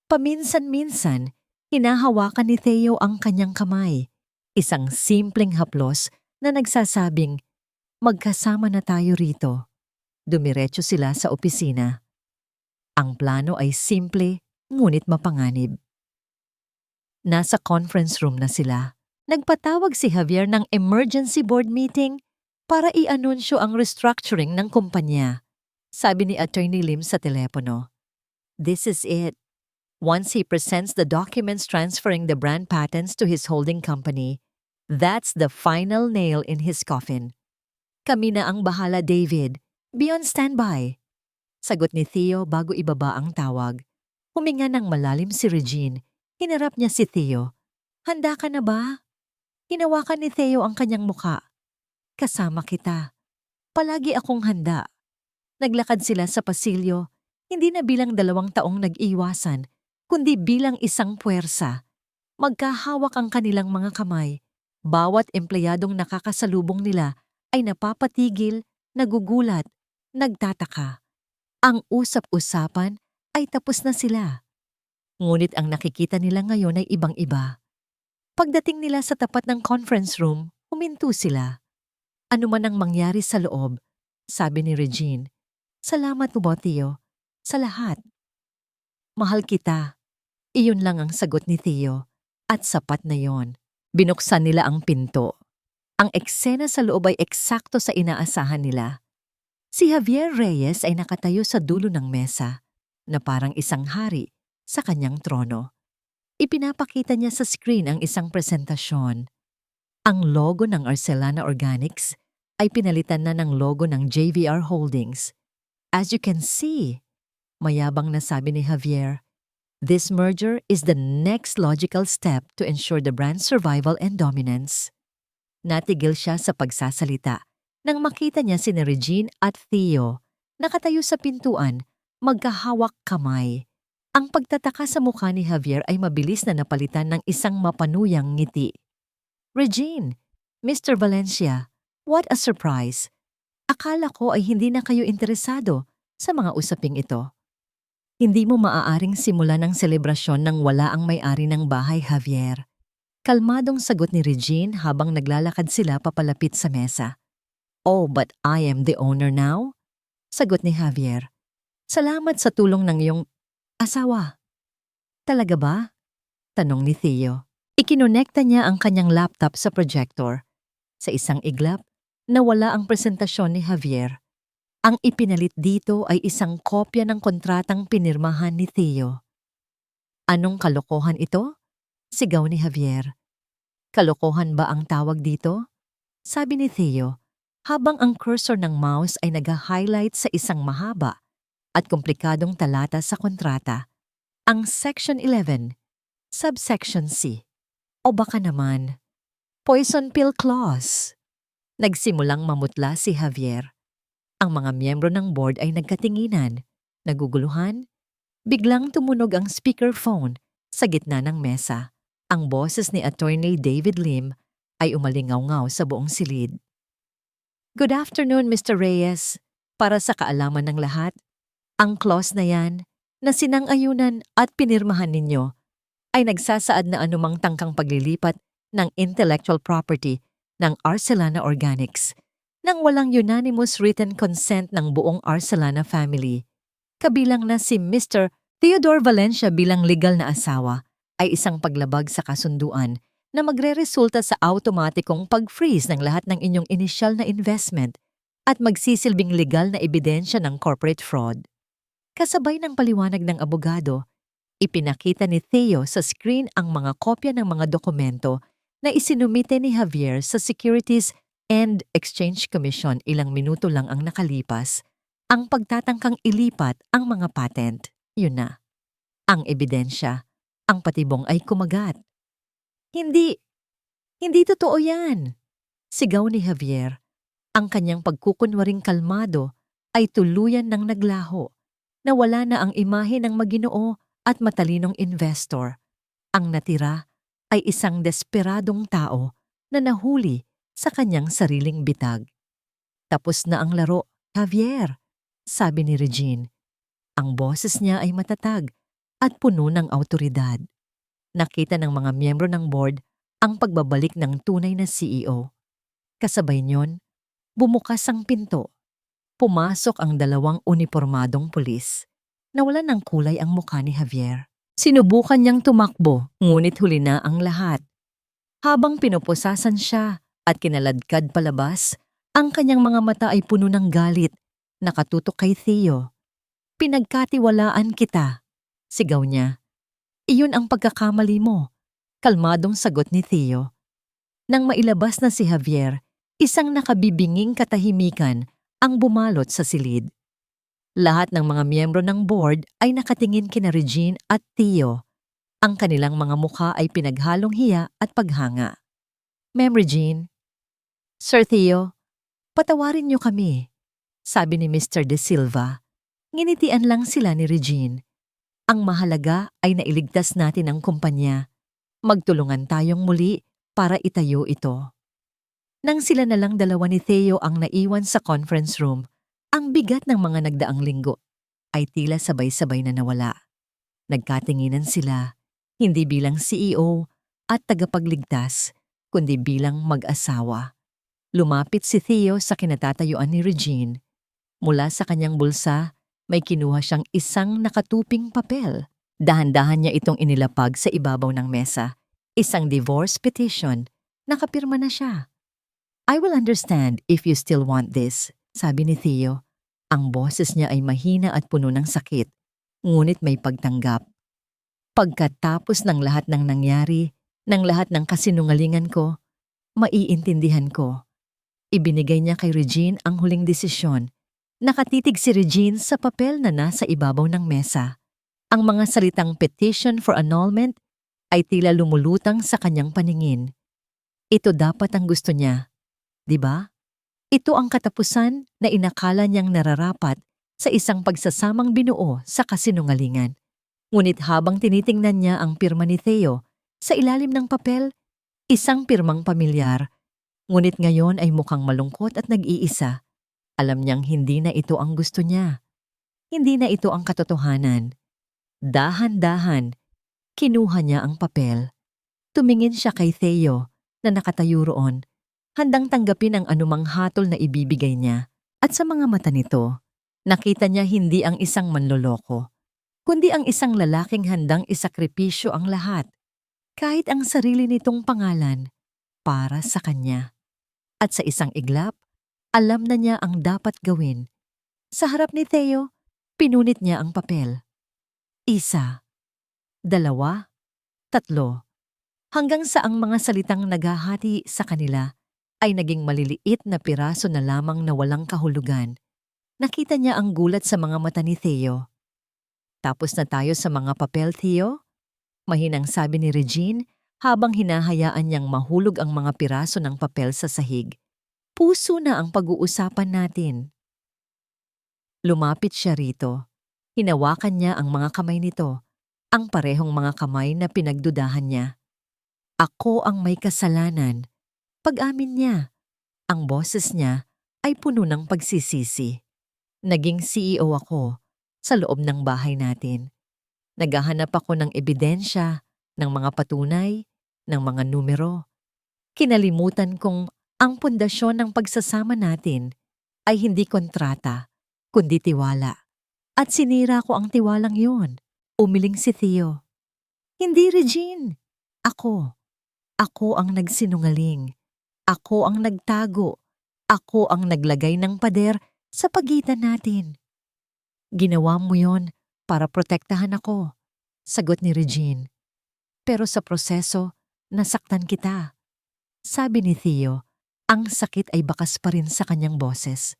Paminsan-minsan, hinahawakan ni Theo ang kanyang kamay. Isang simpleng haplos na nagsasabing, magkasama na tayo rito. Dumiretso sila sa opisina. Ang plano ay simple, ngunit mapanganib. Nasa conference room na sila. Nagpatawag si Javier ng emergency board meeting para i-anunsyo ang restructuring ng kumpanya. Sabi ni Attorney Lim sa telepono. This is it. Once he presents the documents transferring the brand patents to his holding company, that's the final nail in his coffin. Kami na ang bahala, David. Be on standby. Sagot ni Theo bago ibaba ang tawag. Huminga ng malalim si Regine. Hinarap niya si Theo. Handa ka na ba? Hinawakan ni Theo ang kanyang muka. Kasama kita. Palagi akong handa. Naglakad sila sa pasilyo, hindi na bilang 2 taong nag-iwasan, kundi bilang isang puwersa. Magkahawak ang kanilang mga kamay. Bawat empleyadong nakakasalubong nila ay napapatigil, nagugulat, nagtataka. Ang usap-usapan ay tapos na sila. Ngunit ang nakikita nila ngayon ay ibang-iba. Pagdating nila sa tapat ng conference room, huminto sila. Ano man ang mangyari sa loob, sabi ni Regine, salamat po, Theo, sa lahat. Mahal kita. Iyon lang ang sagot ni Theo. At sapat na yon. Binuksan nila ang pinto. Ang eksena sa loob ay eksakto sa inaasahan nila. Si Javier Reyes ay nakatayo sa dulo ng mesa, na parang isang hari sa kanyang trono. Ipinapakita niya sa screen ang isang presentasyon. Ang logo ng Arcelana Organics ay pinalitan na ng logo ng JVR Holdings. As you can see, mayabang na sabi ni Javier, this merger is the next logical step to ensure the brand's survival and dominance. Natigil siya sa pagsasalita nang makita niya si Regine at Theo nakatayo sa pintuan, magkahawak kamay. Ang pagtataka sa mukha ni Javier ay mabilis na napalitan ng isang mapanuyang ngiti. Regine, Mr. Valencia, what a surprise! Akala ko ay hindi na kayo interesado sa mga usaping ito. Hindi mo maaaring simulan ang selebrasyon nang wala ang may-ari ng bahay, Javier. Kalmadong sagot ni Regine habang naglalakad sila papalapit sa mesa. Oh, but I am the owner now? Sagot ni Javier. Salamat sa tulong ng iyong asawa. Talaga ba? Tanong ni Theo. Ikinonekta niya ang kanyang laptop sa projector. Sa isang iglap, nawala ang presentasyon ni Javier. Ang ipinalit dito ay isang kopya ng kontratang pinirmahan ni Theo. Anong kalokohan ito? Sigaw ni Javier. Kalokohan ba ang tawag dito? Sabi ni Theo, habang ang cursor ng mouse ay nag-highlight sa isang mahaba at komplikadong talata sa kontrata. Ang Section 11, Subsection C. O baka naman, Poison Pill Clause. Nagsimulang mamutla si Javier. Ang mga miyembro ng board ay nagkatinginan, naguguluhan. Biglang tumunog ang speakerphone sa gitna ng mesa. Ang boses ni Attorney David Lim ay umalingaw-ngaw sa buong silid. Good afternoon, Mr. Reyes. Para sa kaalaman ng lahat, ang clause na yan na sinang-ayunan at pinirmahan ninyo ay nagsasaad na anumang tangkang paglilipat ng intellectual property ng Arcelana Organics nang walang unanimous written consent ng buong Arcelana family, kabilang na si Mr. Theodore Valencia bilang legal na asawa, ay isang paglabag sa kasunduan na magreresulta sa automatikong pag-freeze ng lahat ng inyong inisyal na investment at magsisilbing legal na ebidensya ng corporate fraud. Kasabay ng paliwanag ng abogado, ipinakita ni Theo sa screen ang mga kopya ng mga dokumento na isinumite ni Javier sa Securities and Exchange Commission. Ilang minuto lang ang nakalipas, ang pagtatangkang ilipat ang mga patent. Yun na. Ang ebidensya, ang patibong ay kumagat. Hindi totoo yan. Sigaw ni Javier. Ang kanyang pagkukunwaring kalmado ay tuluyan ng naglaho. Nawala na ang imahe ng maginoo at matalinong investor. Ang natira ay isang desperadong tao na nahuli sa kanyang sariling bitag. Tapos na ang laro, Javier, sabi ni Regine. Ang boses niya ay matatag at puno ng awtoridad. Nakita ng mga miyembro ng board ang pagbabalik ng tunay na CEO. Kasabay niyon, bumukas ang pinto. Pumasok ang dalawang unipormadong pulis. Nawalan ng kulay ang mukha ni Javier. Sinubukan niyang tumakbo, ngunit huli na ang lahat. Habang pinupusasan siya at kinaladkad palabas, ang kanyang mga mata ay puno ng galit, nakatutok kay Theo. Pinagkatiwalaan kita, sigaw niya. Iyon ang pagkakamali mo, kalmadong sagot ni Theo. Nang mailabas na si Javier, isang nakabibinging katahimikan ang bumalot sa silid. Lahat ng mga miyembro ng board ay nakatingin kina Regine at Theo. Ang kanilang mga mukha ay pinaghalong hiya at paghanga. Ma'am Regine, Sir Theo, patawarin niyo kami, sabi ni Mr. De Silva. Nginitian lang sila ni Regine. Ang mahalaga ay nailigtas natin ang kumpanya. Magtulungan tayong muli para itayo ito. Nang sila na lang dalawa ni Theo ang naiwan sa conference room, ang bigat ng mga nagdaang linggo ay tila sabay-sabay na nawala. Nagkatinginan sila, hindi bilang CEO at tagapagligtas, kundi bilang mag-asawa. Lumapit si Theo sa kinatatayuan ni Regine. Mula sa kanyang bulsa, may kinuha siyang isang nakatuping papel. Dahan-dahan niya itong inilapag sa ibabaw ng mesa. Isang divorce petition. Nakapirma na siya. I will understand if you still want this, sabi ni Theo. Ang boses niya ay mahina at puno ng sakit, ngunit may pagtanggap. Pagkatapos ng lahat ng nangyari, ng lahat ng kasinungalingan ko, maiintindihan ko. Ibinigay niya kay Regine ang huling desisyon. Nakatitig si Regine sa papel na nasa ibabaw ng mesa. Ang mga salitang petition for annulment ay tila lumulutang sa kanyang paningin. Ito dapat ang gusto niya, di ba? Ito ang katapusan na inakala niyang nararapat sa isang pagsasamang binuo sa kasinungalingan. Ngunit habang tinitingnan niya ang pirma ni Theo, sa ilalim ng papel, isang pirmang pamilyar. Ngunit ngayon ay mukhang malungkot at nag-iisa. Alam niyang hindi na ito ang gusto niya. Hindi na ito ang katotohanan. Dahan-dahan, kinuha niya ang papel. Tumingin siya kay Theo na nakatayo roon, handang tanggapin ang anumang hatol na ibibigay niya. At sa mga mata nito, nakita niya hindi ang isang manloloko, kundi ang isang lalaking handang isakripisyo ang lahat, kahit ang sarili nitong pangalan, para sa kanya. At sa isang iglap, alam na niya ang dapat gawin. Sa harap ni Theo, pinunit niya ang papel. 1, 2, 3, hanggang sa ang mga salitang naghahati sa kanila ay naging maliliit na piraso na lamang na walang kahulugan. Nakita niya ang gulat sa mga mata ni Theo. Tapos na tayo sa mga papel, Theo? Mahinang sabi ni Regine habang hinahayaan niyang mahulog ang mga piraso ng papel sa sahig. Puso na ang pag-uusapan natin. Lumapit siya rito. Hinawakan niya ang mga kamay nito, ang parehong mga kamay na pinagdudahan niya. Ako ang may kasalanan. Pag-amin niya, ang boses niya ay puno ng pagsisisi. Naging CEO ako sa loob ng bahay natin. Naghahanap ako ng ebidensya, ng mga patunay, ng mga numero. Kinalimutan kong ang pundasyon ng pagsasama natin ay hindi kontrata, kundi tiwala. At sinira ko ang tiwalang yun. Umiling si Theo. Hindi, Regine. Ako. Ako ang nagsinungaling. Ako ang nagtago. Ako ang naglagay ng pader sa pagitan natin. Ginawa mo yon para protektahan ako, sagot ni Regine. Pero sa proseso, nasaktan kita. Sabi ni Theo, ang sakit ay bakas pa rin sa kanyang boses.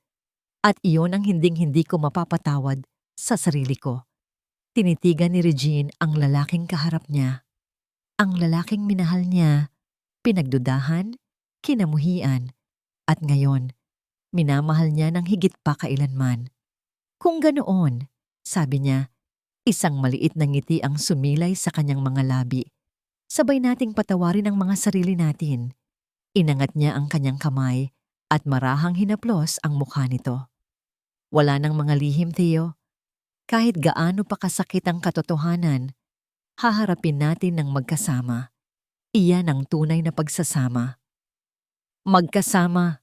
At iyon ang hinding-hindi ko mapapatawad sa sarili ko. Tinitigan ni Regine ang lalaking kaharap niya. Ang lalaking minahal niya, pinagdudahan, kinamuhian, at ngayon, minamahal niya ng higit pa kailanman. Kung ganoon, sabi niya, isang maliit na ngiti ang sumilay sa kanyang mga labi. Sabay nating patawarin ang mga sarili natin. Inangat niya ang kanyang kamay at marahang hinaplos ang mukha nito. Wala nang mga lihim, Theo. Kahit gaano pa kasakit ang katotohanan, haharapin natin ng magkasama. Iyan ang tunay na pagsasama. Magkasama,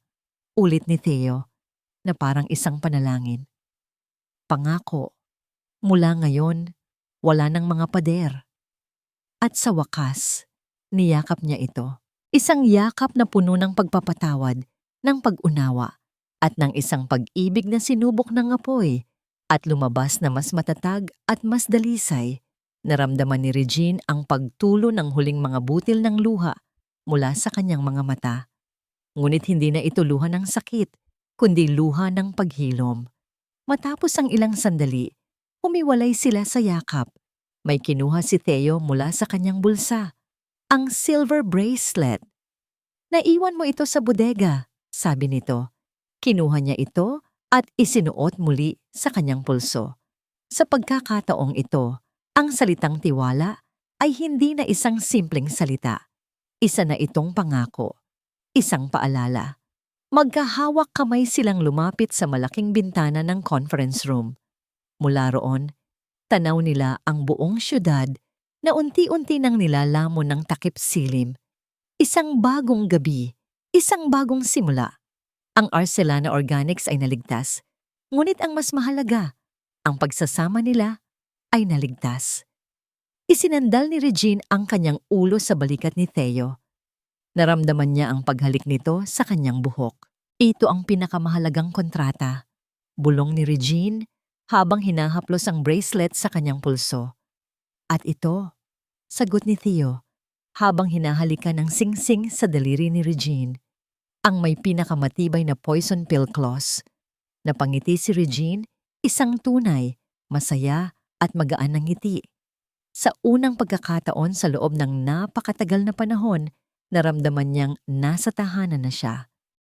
ulit ni Theo, na parang isang panalangin. Pangako, mula ngayon, wala nang mga pader. At sa wakas, niyakap niya ito. Isang yakap na puno ng pagpapatawad, ng pag-unawa, at ng isang pag-ibig na sinubok ng apoy, at lumabas na mas matatag at mas dalisay. Naramdaman ni Regine ang pagtulo ng huling mga butil ng luha mula sa kanyang mga mata. Ngunit hindi na ito luha ng sakit, kundi luha ng paghilom. Matapos ang ilang sandali, humiwalay sila sa yakap. May kinuha si Theo mula sa kanyang bulsa. Ang silver bracelet. Naiwan mo ito sa bodega, sabi nito. Kinuha niya ito at isinuot muli sa kanyang pulso. Sa pagkakataong ito, ang salitang tiwala ay hindi na isang simpleng salita. Isa na itong pangako. Isang paalala. Magkahawak kamay silang lumapit sa malaking bintana ng conference room. Mula roon, tanaw nila ang buong syudad na unti-unti nang nilalamon ng takip silim. Isang bagong gabi, isang bagong simula. Ang Arcelana Organics ay naligtas, ngunit ang mas mahalaga, ang pagsasama nila ay naligtas. Isinandal ni Regine ang kanyang ulo sa balikat ni Theo. Naramdaman niya ang paghalik nito sa kanyang buhok. Ito ang pinakamahalagang kontrata. Bulong ni Regine habang hinahaplos ang bracelet sa kanyang pulso. At ito, sagot ni Theo, habang hinahalikan ng singsing sa daliri ni Regine, ang may pinakamatibay na poison pill clause. Napangiti si Regine, isang tunay, masaya at magaan na ngiti. Sa unang pagkakataon sa loob ng napakatagal na panahon, naramdaman niyang nasa tahanan na siya.